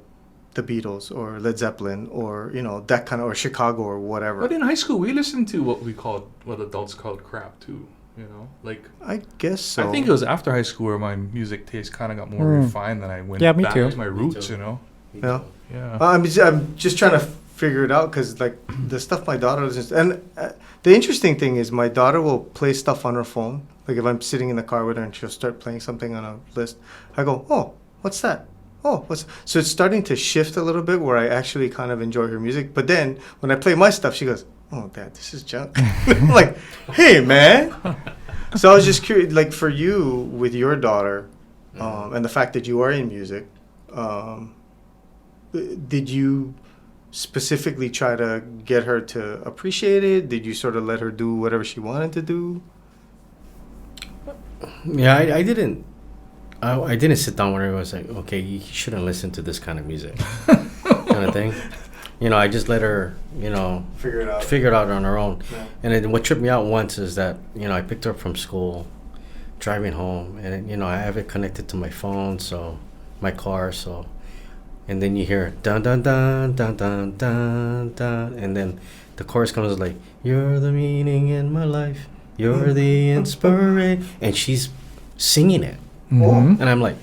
Beatles or Led Zeppelin, or you know, that kind of, or Chicago or whatever. But in high school, we listened to what adults called crap too. You know, like I guess so. I think it was after high school where my music taste kind of got more refined, than I went Yeah, me back too. to my roots. too. You know. Yeah. Yeah. I'm just trying to figure it out, because like the stuff my daughter listens to, and the interesting thing is my daughter will play stuff on her phone. Like if I'm sitting in the car with her and she'll start playing something on a list, I go, oh, what's that? Oh, so it's starting to shift a little bit where I actually kind of enjoy her music. But then when I play my stuff, she goes, oh, Dad, this is junk. I'm like, hey, man. So I was just curious, like for you with your daughter, and the fact that you are in music, did you specifically try to get her to appreciate it? Did you sort of let her do whatever she wanted to do? Yeah, I didn't. I didn't sit down with her and was like, okay, you shouldn't listen to this kind of music, kind of thing. You know, I just let her, you know, Figure it out. figure it out on her own. Yeah. And then what tripped me out once is that, you know, I picked her up from school, driving home, and, you know, I have it connected to my phone, so, my car, so, and then you hear dun dun dun dun dun dun dun, and then the chorus comes like, you're the meaning in my life, you're the inspiration, and she's singing it. Mhm. And I'm like,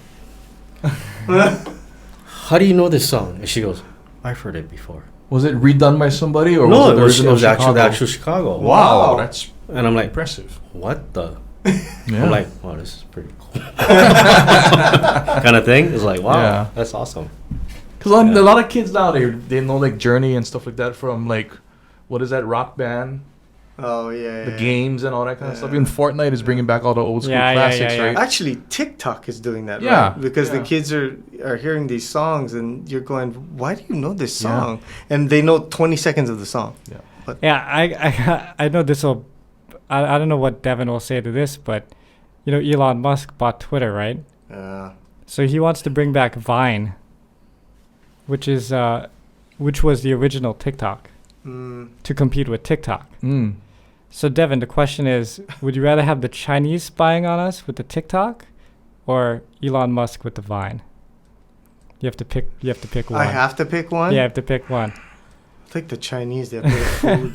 how do you know this song? And she goes, I've heard it before. Was it redone by somebody, or No, was it the original actually Chicago? the actual Chicago. Wow, that's And I'm like, impressive. what the? Yeah. I'm like, wow, this is pretty cool. Kind of thing. It's like, wow, Yeah. that's awesome. Because a lot of kids now, they know like Journey and stuff like that from like, what is that, Rock Band? Oh, yeah. The games and all that kind of stuff. Even Fortnite is bringing back all the old school Yeah, classics, yeah. right? Actually, TikTok is doing that, Yeah, right? Because the yeah. kids are hearing these songs, and you're going, why do you know this Yeah. song? And they know 20 seconds of the song. Yeah, I know this will. I don't know what Devon will say to this, but you know, Elon Musk bought Twitter, right? So he wants to bring back Vine, which was the original TikTok, to compete with TikTok. Mm. So Devon, the question is, would you rather have the Chinese spying on us with the TikTok, or Elon Musk with the Vine? You have to pick one. I have to pick one? Yeah, you have to pick one. I think the Chinese, they have better food.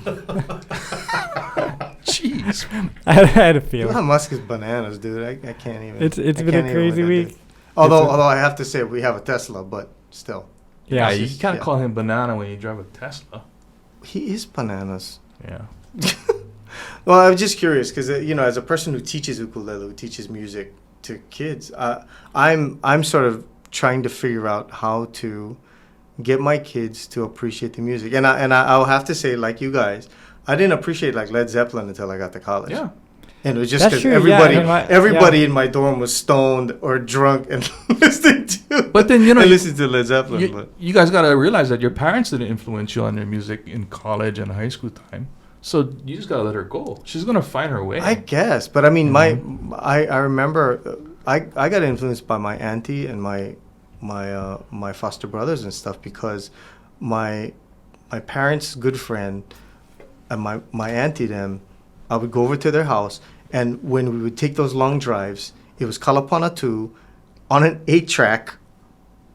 Jeez. I had a feeling. Elon Musk is bananas, dude. I can't even. It's I been can't a even crazy with that week. dude. Although I have to say, we have a Tesla, but still. Yeah. You It's can't just- call him banana when you drive a Tesla. He is bananas. Yeah. Well, I was just curious because you know, as a person who teaches ukulele, who teaches music to kids, I'm sort of trying to figure out how to get my kids to appreciate the music. And I'll have to say, like you guys, I didn't appreciate like Led Zeppelin until I got to college. Yeah. And it was just That's because true, everybody, yeah, everybody in my dorm was stoned or drunk and listening to. But then, you know, listening to Led Zeppelin. you guys got to realize that your parents didn't influence you on your music in college and high school time. So you just got to let her go. She's going to find her way. I guess, but I mean, I remember I got influenced by my auntie and my foster brothers and stuff, because my parents' good friend and my auntie them, I would go over to their house, and when we would take those long drives, it was Kalapana 2 on an 8-track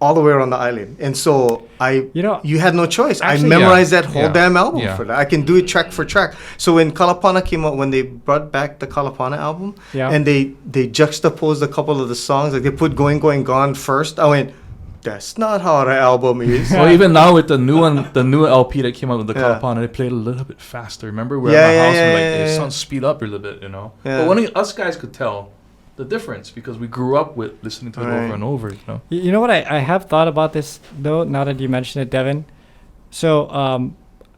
all the way around the island. And so you had no choice. Actually, I memorized that whole Yeah. damn album Yeah. for that. I can do it track for track. So when Kalapana came out, when they brought back the Kalapana album, Yeah. and they juxtaposed a couple of the songs, like they put Going, Going, Gone first, I went, that's not how the album is. Well, even now with the new one, the new LP that came out with the Yeah. Kalapana, they played a little bit faster. Remember, we're Yeah, at my yeah, house and yeah, like yeah, the yeah. sound speed up a little bit, you know. Yeah. But only us guys could tell the difference because we grew up with listening to it Right. over and over, you know. You know what? I have thought about this, though, now that you mention it, Devin. So,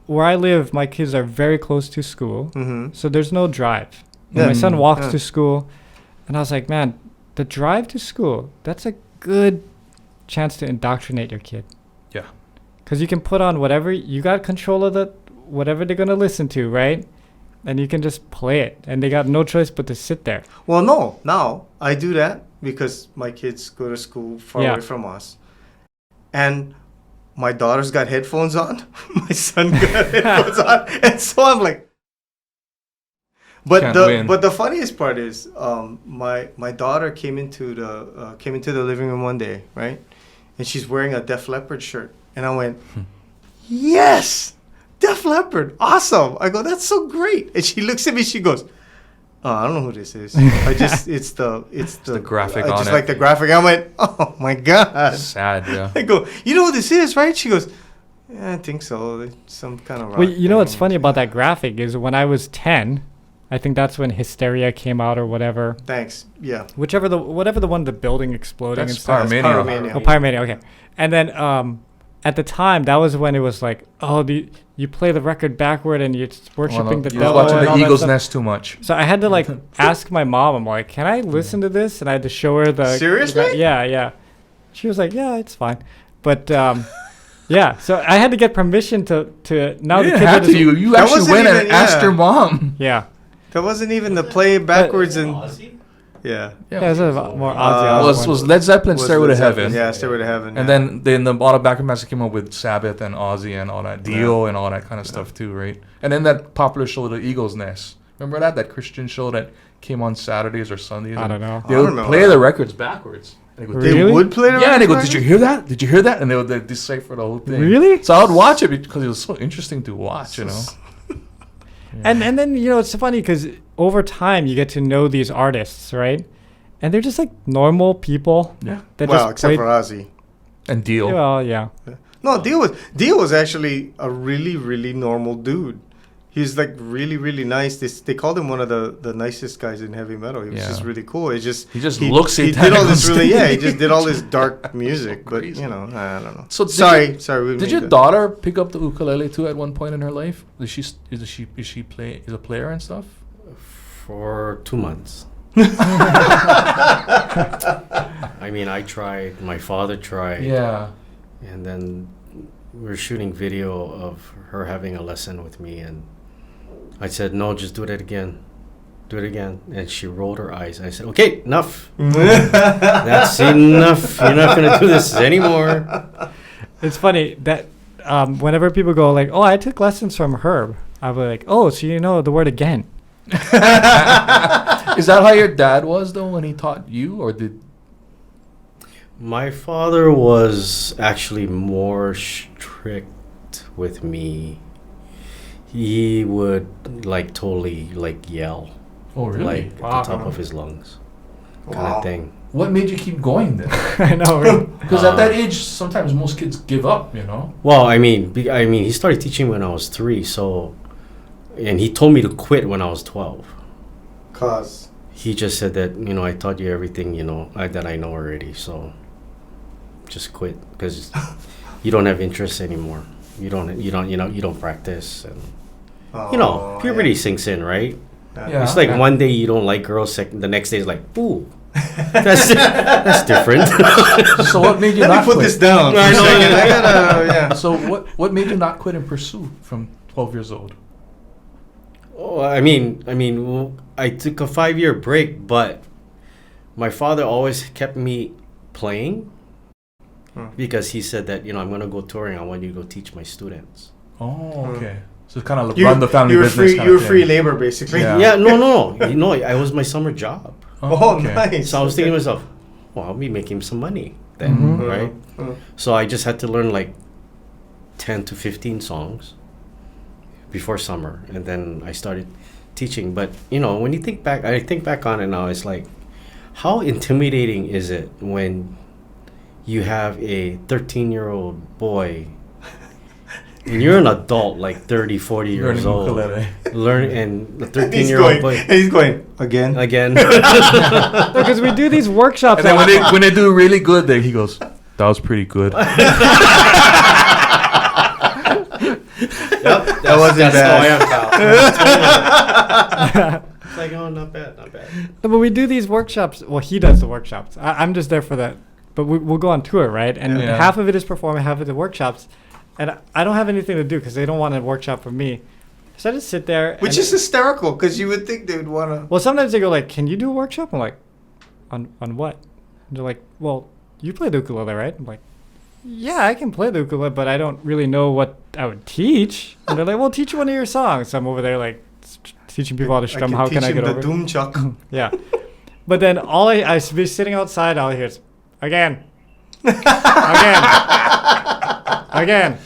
where I live, my kids are very close to school. Mm-hmm. So there's no drive. And Yeah. my son walks Yeah. to school, and I was like, man, the drive to school, that's a good chance to indoctrinate your kid. Yeah. Because you can put on whatever, you got control of whatever they're going to listen to, right? And you can just play it. And they got no choice but to sit there. Well, no, now I do that because my kids go to school far Yeah. away from us. And my daughter's got headphones on. My son got headphones on. And so I'm like, Can't win. but the funniest part is my daughter came into the living room one day, right? And she's wearing a Def Leppard shirt. And I went, yes, Def Leppard, awesome. I go, that's so great. And she looks at me, she goes, oh, I don't know who this is. It's the graphic I on just it. like the graphic. I went, oh my God. Sad, yeah. I go, you know who this is, right? She goes, yeah, I think so. It's some kind of rock Well, you know what's thing." funny about that graphic is when I was 10, I think that's when Hysteria came out or whatever. Thanks. Yeah. Whatever the one, the building exploding That's and stuff. Pyromania. Pyromania. Oh, Pyromania, okay. And then at the time, that was when it was like, oh, you play the record backward and you're worshiping the You're devil. watching and all the that Eagles stuff. Nest too much. So I had to like ask my mom. I'm like, can I listen to this? And I had to show her the. Seriously? Yeah. She was like, yeah, it's fine. But yeah, so I had to get permission to now You the didn't kids are have to. just- You That actually wasn't went and even- asked yeah. your mom. Yeah. That wasn't even the play backwards and yeah. Yeah, it was a more Ozzy was Osbourne. Led Zeppelin Was Stairway to Led Zeppelin. Heaven. Yeah, Stairway to Heaven. And yeah. then the Auto Backward Master came up with Sabbath and Ozzy and all that, Dio and all that kind of stuff too, right? And then that popular show, The Eagles Nest. Remember that Christian show that came on Saturdays or Sundays? I don't know. They I don't would remember play that. the records backwards. And they go, They Really? would play the yeah, and they go, records did you hear that? Did you hear that? And they would decipher the whole thing. Really? So I would watch it because it was so interesting to watch, you know? And then it's funny because over time you get to know these artists, right? And they're just like normal people Yeah. that Well, just except played. for Ozzy. And Dio. Well, yeah. No, Dio was actually a really, really normal dude. He's like really, really nice. They called him one of the nicest guys in heavy metal. He was Yeah. just really cool. He looks he did satanic all on this really stage. he just did all this dark music. But Crazy. you know, I don't know. So did sorry. We Did made your the- daughter pick up the ukulele too at one point in her life? Is she a player and stuff? For 2 months. I mean, I tried. My father tried. Yeah. And then we were shooting video of her having a lesson with me, and I said, no, just do it again. Do it again. And she rolled her eyes. I said, okay, enough. That's enough. You're not going to do this anymore. It's funny that whenever people go like, oh, I took lessons from Herb, I'll be like, oh, so you know the word again. Is that how your dad was though when he taught you, or did? My father was actually more strict with me. He would totally yell. Oh really? At the top of his lungs. Kind Wow. of thing. What made you keep going then? I know, right? Because at that age, sometimes most kids give up. You know. Well, I mean, he started teaching when I was 3, so, and he told me to quit when I was 12. Cause He just said that, I taught you everything, that I know already, so just quit. Because you don't have interest anymore. You don't practice, and Oh, puberty yeah. sinks in, right? Yeah. It's like one day you don't like girls, the next day is like, ooh, that's different. So what made you Let me not put quit? this down. For I a know, second. yeah. I gotta, yeah. So what made you not quit and pursue from 12 years old? Oh, I mean, I took a 5-year break, but my father always kept me playing because he said that I'm gonna go touring. I want you to go teach my students. Oh, okay. So kind of You- run the family you were business. free. kind You of were free thing. labor, basically. Yeah. Yeah, no, I was my summer job. Oh, okay. nice. So I was thinking to Okay. myself, well, I'll be making some money then, Mhm. right? Mhm. So I just had to learn like 10 to 15 songs before summer, and then I started teaching. But when you think back, I think back on it now, it's like, how intimidating is it when you have a 13-year-old boy and you're an adult, like 30, 40 years Learning old, ukulele. and the And 13-year-old boy he's going again. again. Because we do these workshops. And then when they do really good, then he goes, "That was pretty good." Yep, That wasn't that's how I bad. am, pal. It's like, oh, not bad, not bad. No, but we do these workshops. Well, he does the workshops. I'm just there for that. But we'll go on tour, right? And Yeah. half of it is performing, half of the workshops. And I don't have anything to do because they don't want a workshop from me. So I just sit there. Which and- is hysterical because you would think they would want to. Well, sometimes they go like, "Can you do a workshop?" I'm like, "On what?" And they're like, "Well, you play the ukulele, right?" I'm like, "Yeah, I can play the ukulele, but I don't really know what I would teach." And they're like, "Well, teach one of your songs." So I'm over there like teaching people how to strum. How can I get the over? doom chuck? Yeah. But then all I be sitting outside, all I hear is, again. Again.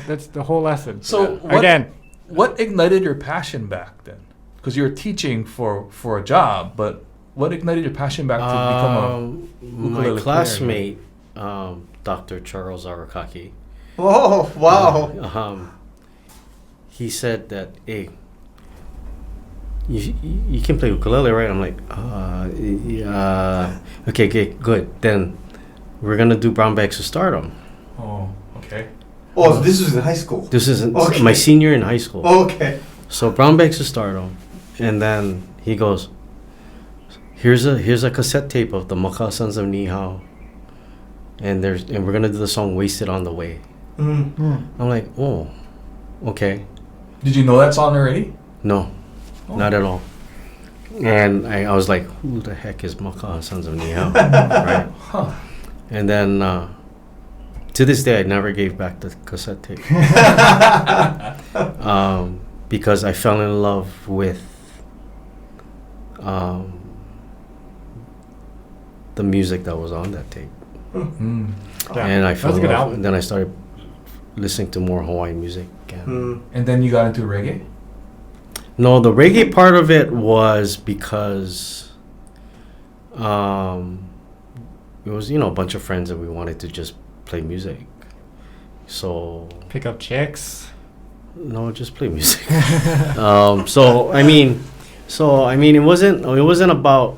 That's the whole lesson. So Again. what ignited your passion back then? Because you were teaching for a job, but what ignited your passion back to become My ukulele player? classmate, Dr. Charles Arakaki, Oh, wow. he said that, hey, you can play ukulele, right? I'm like, yeah. Okay, good. Then we're gonna do Brown Bags to Stardom. Oh, okay. Oh, so this was in high school. This is Okay. my senior in high school. Okay. So Brown Bags to Stardom, and then he goes, here's a cassette tape of the Maka Sons of Nihao, and we're gonna do the song "Wasted on the Way." Mm. I'm like, oh, okay, Did you know that song already? no, Oh. not at all. And I was like, who the heck is Maka Sons of Nihao, right? Huh. And then to this day, I never gave back the cassette tape because I fell in love with the music that was on that tape, Mm. Yeah, and I that fell was a in good love. album. And then I started listening to more Hawaiian music. And Mm. And then you got into reggae? no, the reggae part of it was because it was a bunch of friends and we wanted to just play music. So Pick up chicks. no, just play music. So I mean, it wasn't about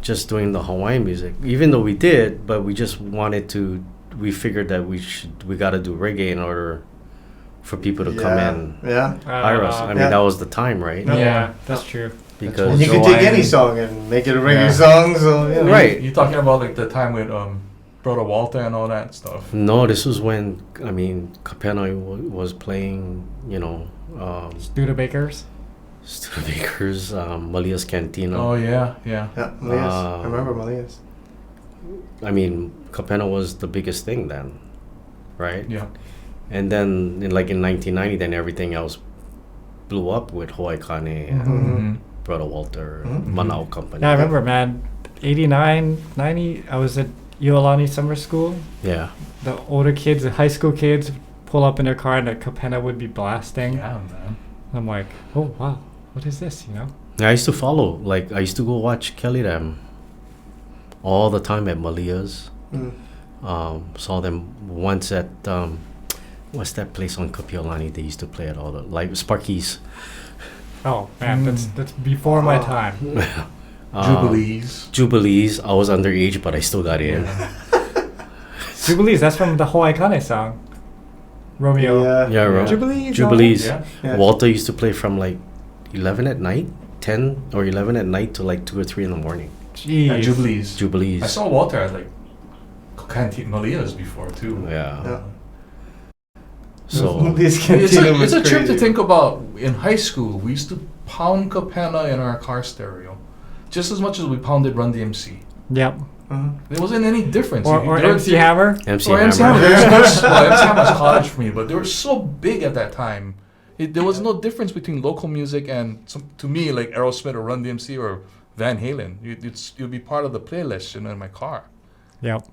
just doing the Hawaiian music, even though we did, but we just wanted to. We figured that we got to do reggae in order for people to come in, Yeah. hire us. I mean, Yeah. that was the time, right? Yeah, that's true. Because And you can take any Hawaiian. song and make it a reggae Yeah. song. So, you know. Right. You talking about like the time with Brother Walter and all that stuff? No, this was when Kapena was playing. Studebakers. Studebakers, Malia's Cantina. Oh yeah, yeah. Yeah, Malias. I remember Malias. Kapena was the biggest thing then, right? Yeah. And then in 1990, then everything else blew up with Hawaii Kane and Mm-hmm. Brother Walter, Mhm. Manao Company. Yeah, I remember, man. 89, 90, I was at Iolani Summer School. Yeah. The older kids, the high school kids, pull up in their car and the Kapena would be blasting. Yeah, man. I'm like, oh, wow. What is this, I used to follow. Like, I used to go watch Kelly Ram all the time at Malia's. Mm. Saw them once at, what's that place on Kapiolani they used to play at all the, like, Sparky's. Oh, man, that's before my time. Jubilees. Jubilees. I was underage, but I still got in. Jubilees. That's from the Hawaii song. Romeo. Yeah. Yeah, right. Jubilees. Jubilees. Yeah. Yeah. Walter used to play from like 11 at night, 10 or 11 at night to like 2 or 3 in the morning. Jeez. Yeah, Jubilees. Jubilees. I saw Walter at like Malia's before too. Yeah. Yeah. So This It's cantina a, was it's a trip to crazy. think about. In high school, we used to pound Capena in our car stereo, just as much as we pounded Run DMC. Yep. Uh-huh. There wasn't any difference. Or There- MC Hammer. MC Or MC Hammer. Hammer. There's no, well, MC Hammer's college for me, but they were so big at that time. There was no difference between local music and, to me, like Aerosmith or Run DMC or Van Halen. You'd be part of the playlist in my car. Yep.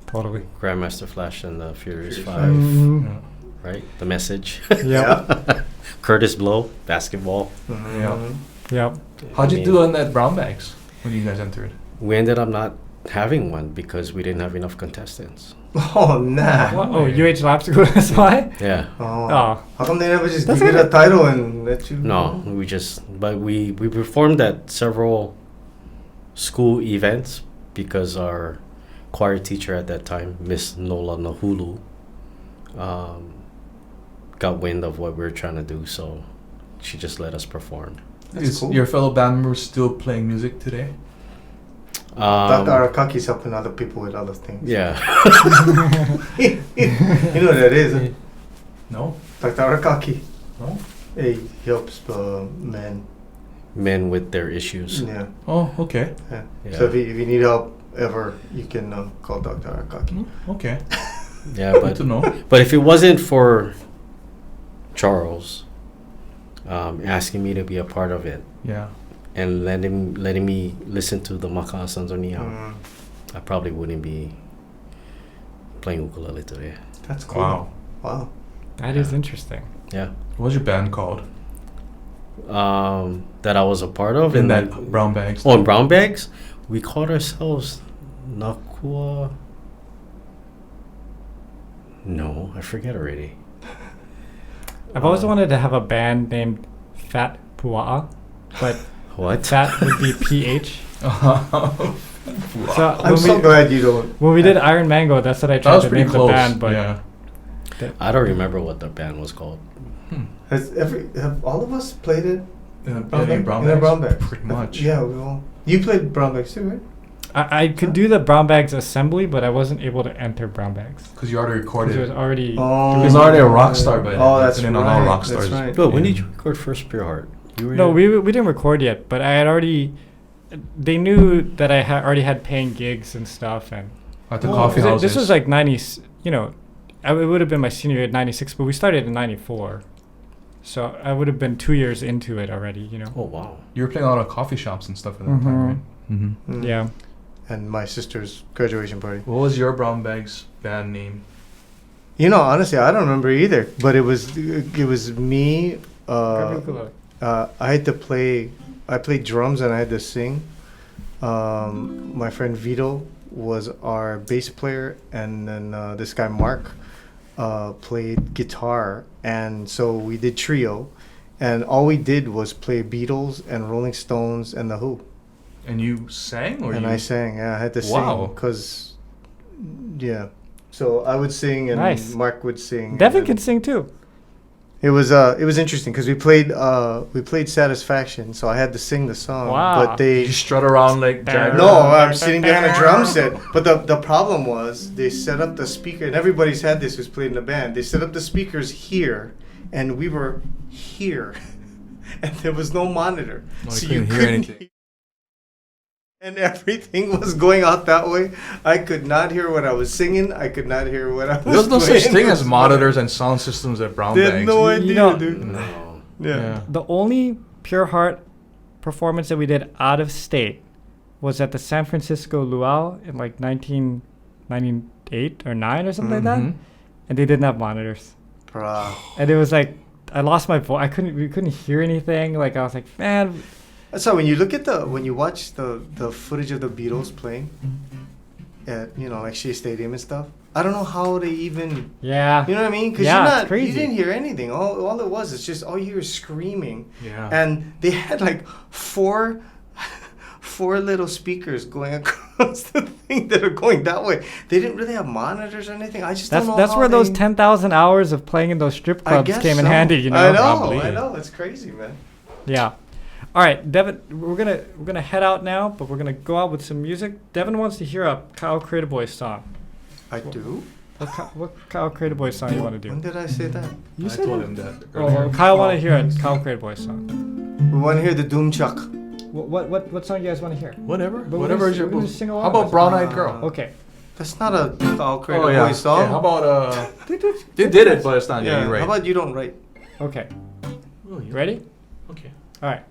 Totally. Grandmaster Flash and the Furious 5, Mm, right? The Message. yep. Curtis Blow, basketball. Mhm. Yep. How'd I you mean, do on that brown bags when you guys entered? We ended up not having one because we didn't have enough contestants. Oh, nah. What? Oh, UH Lab School. That's why. Yeah. Oh. Oh. How come they never just That's give you okay. the title and let you? No, but we performed at several school events because our choir teacher at that time, Miss Nola Nahulu, got wind of what we were trying to do, so she just let us perform. That's Is cool. your fellow band members still playing music today? Dr. Arakaki's helping other people with other things. Yeah. You know what that is? No? Dr. Arakaki. No? He helps men. Men with their issues. Yeah. Oh, okay. Yeah. Yeah. So if you need help ever, you can call Dr. Arakaki. Okay. Yeah, Good to know. but if it wasn't for Charles asking me to be a part of it Yeah. and letting me listen to the Maka Sanzonia, Mm, I probably wouldn't be playing ukulele today. that's cool. Wow. Wow. That is interesting. Yeah. What was your band called? That I was a part of In and that brown bags? Oh, in Brown Bags, we called ourselves Nakua. No, I forget already. I've always wanted to have a band named Fat Pua'a, but What? Fat would be PH. So I'm so glad you don't. when we did Iron Mango, that's what I That tried was to pretty name close. the band, but yeah. I don't remember what the band was called. Have all of us played it? In a bag? brown In a bags? brown bag. Pretty much. Yeah, we all. You played brown bags too, right? I could do the Brown Bags assembly, but I wasn't able to enter Brown Bags Because you already because it was recorded. already. He was already a rock star by then. Oh, that's And right. then on all rock That's stars. right. But when Yeah. did you record First Pure Heart? You were No, we didn't record yet, but I had already. They knew that I already had paying gigs and stuff, and At the Oh, coffee 'cause houses. this was like 90. You know, it would have been my senior year at 96, but we started in 94, so I would have been 2 years into it already. You know. Oh wow. You were playing a lot of coffee shops and stuff at that Mhm. time, right? Mm-hmm. Mm. Yeah. And my sister's graduation party. What was your brown bags band name? You know, honestly, I don't remember either. But it was me. I had to play. I played drums and I had to sing. My friend Vito was our bass player, and then this guy Mark played guitar, and so we did trio, and all we did was play Beatles and Rolling Stones and the Who. And you sang, or And you? I sang. Yeah, I had to Wow. sing because, yeah. So I would sing and Nice. Mark would sing. Devin and can sing too. It was interesting because we played Satisfaction, so I had to sing the song. Wow. But they You strut around like Jagger. no, I'm sitting behind a drum set. But the problem was they set up the speaker, and everybody's had this who's played in the band. They set up the speakers here, and we were here, and there was no monitor, Oh, you so couldn't you hear couldn't anything. and everything was going out that way. I could not hear what I was singing. I could not hear what I was. There's no such playing. thing as monitors and sound systems at brown They had bags. no You idea, know- dude. No. Yeah. The only Pure Heart performance that we did out of state was at the San Francisco Luau in like 1998 or 9 or something like that, Mhm. and they didn't have monitors, Bruh. and it was like I lost my voice. We couldn't hear anything. Like I was like, man, That's why when you look at when you watch the footage of the Beatles playing at like Shea Stadium and stuff. I don't know how they even. yeah, You know what I mean? Because Yeah, it's you crazy. didn't hear anything. All it was is just all you hear is screaming, Yeah. and they had like four little speakers going across. What's the thing that are going that way? They didn't really have monitors or anything. I just don't know. That's how where those they- 10,000 hours of playing in those strip I clubs guess came in so. handy, you know? I know, Probably. I know. It's crazy, man. Yeah. All right, Devon, we're gonna head out now, but we're gonna go out with some music. Devon wants to hear a Kyle Creator Boys song. I do. What Kyle Creator Boys song you want to When do? did I say that? You I said told it. him that Oh, earlier. well, Kyle want to hear a Kyle Creator Boys song. We want to hear the Doom Chuck. What song you guys want to hear? Whatever. But Whatever is we're your. gonna sing along How about with Brown it. Eyed Girl? Okay. That's not a Kyle Creator Oh, yeah. Boys song. Yeah, how about they did it, but it's not. Yeah, you're right. How about You Don't Write? Okay. Oh, You ready? Okay. All right.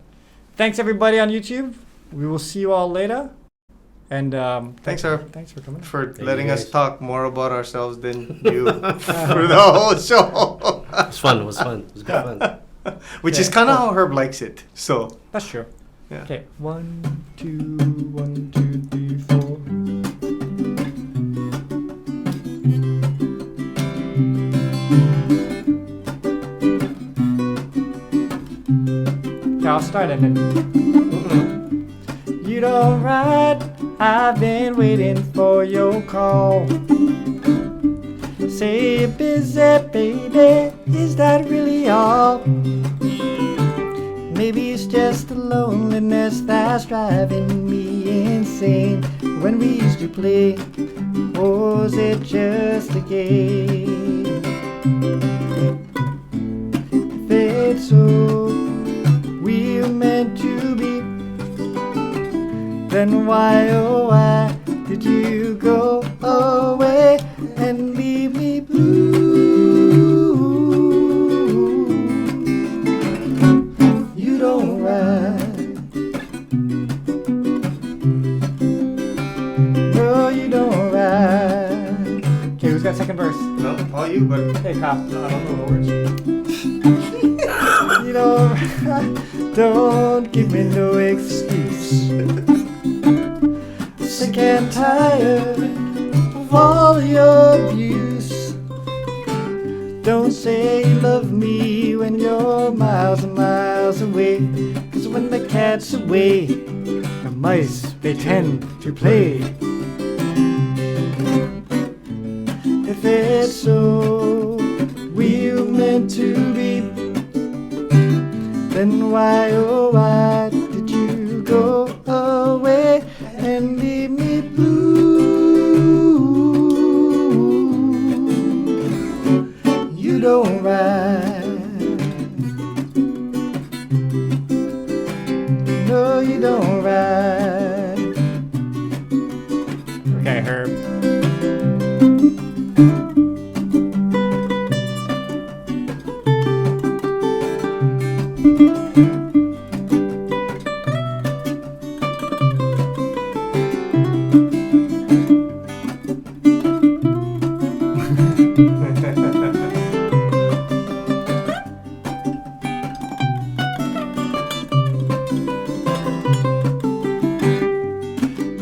Thanks everybody on YouTube. We will see you all later. And Thanks, Herb, thanks for coming. for Thank you, letting us guys. talk more about ourselves than you for the whole show. It was fun. It was fun. It was good fun. Which Yeah. is kind of how Herb likes it. So, That's true. yeah. Okay. 1, 2, 1, 2, 3, 4. Okay, I'll start and then. You don't ride. I've been waiting for your call. Say you're busy, baby. Is that really all? Maybe it's just the loneliness that's driving me insane. When we used to play, was it just a game? If it's so we're meant to be, then why, oh why did you go away and leave me blue? You don't ride. No, you don't ride. Okay, who's got second verse? No, all you, but Hey, Kyle. I don't know the words. You don't ride. Don't give me no excuse. Sick and tired of all your abuse. Don't say you love me when you're miles and miles away. 'Cause when the cat's away, the mice, they tend to play. If it's so we're meant to be, then why, oh why did you go away and leave me blue? You don't ride. No, you don't ride. Okay, Herb.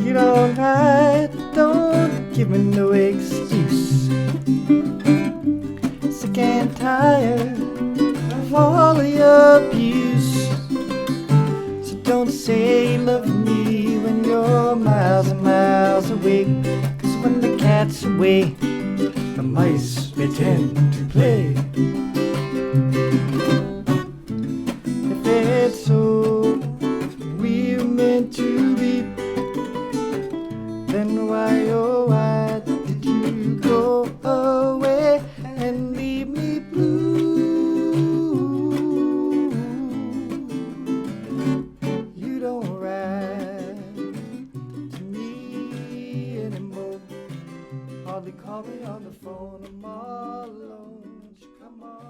You don't ride, don't give me no excuse. Sick and tired of all of your abuse. So don't say you love me when you're miles and miles away. 'Cause when the cat's away, the mice, they tend to play. If it's so we're meant to be, then why, oh why did you go away and leave me blue? You don't write to me anymore. Hardly call me on the phone, I'm all alone. Won't you come on?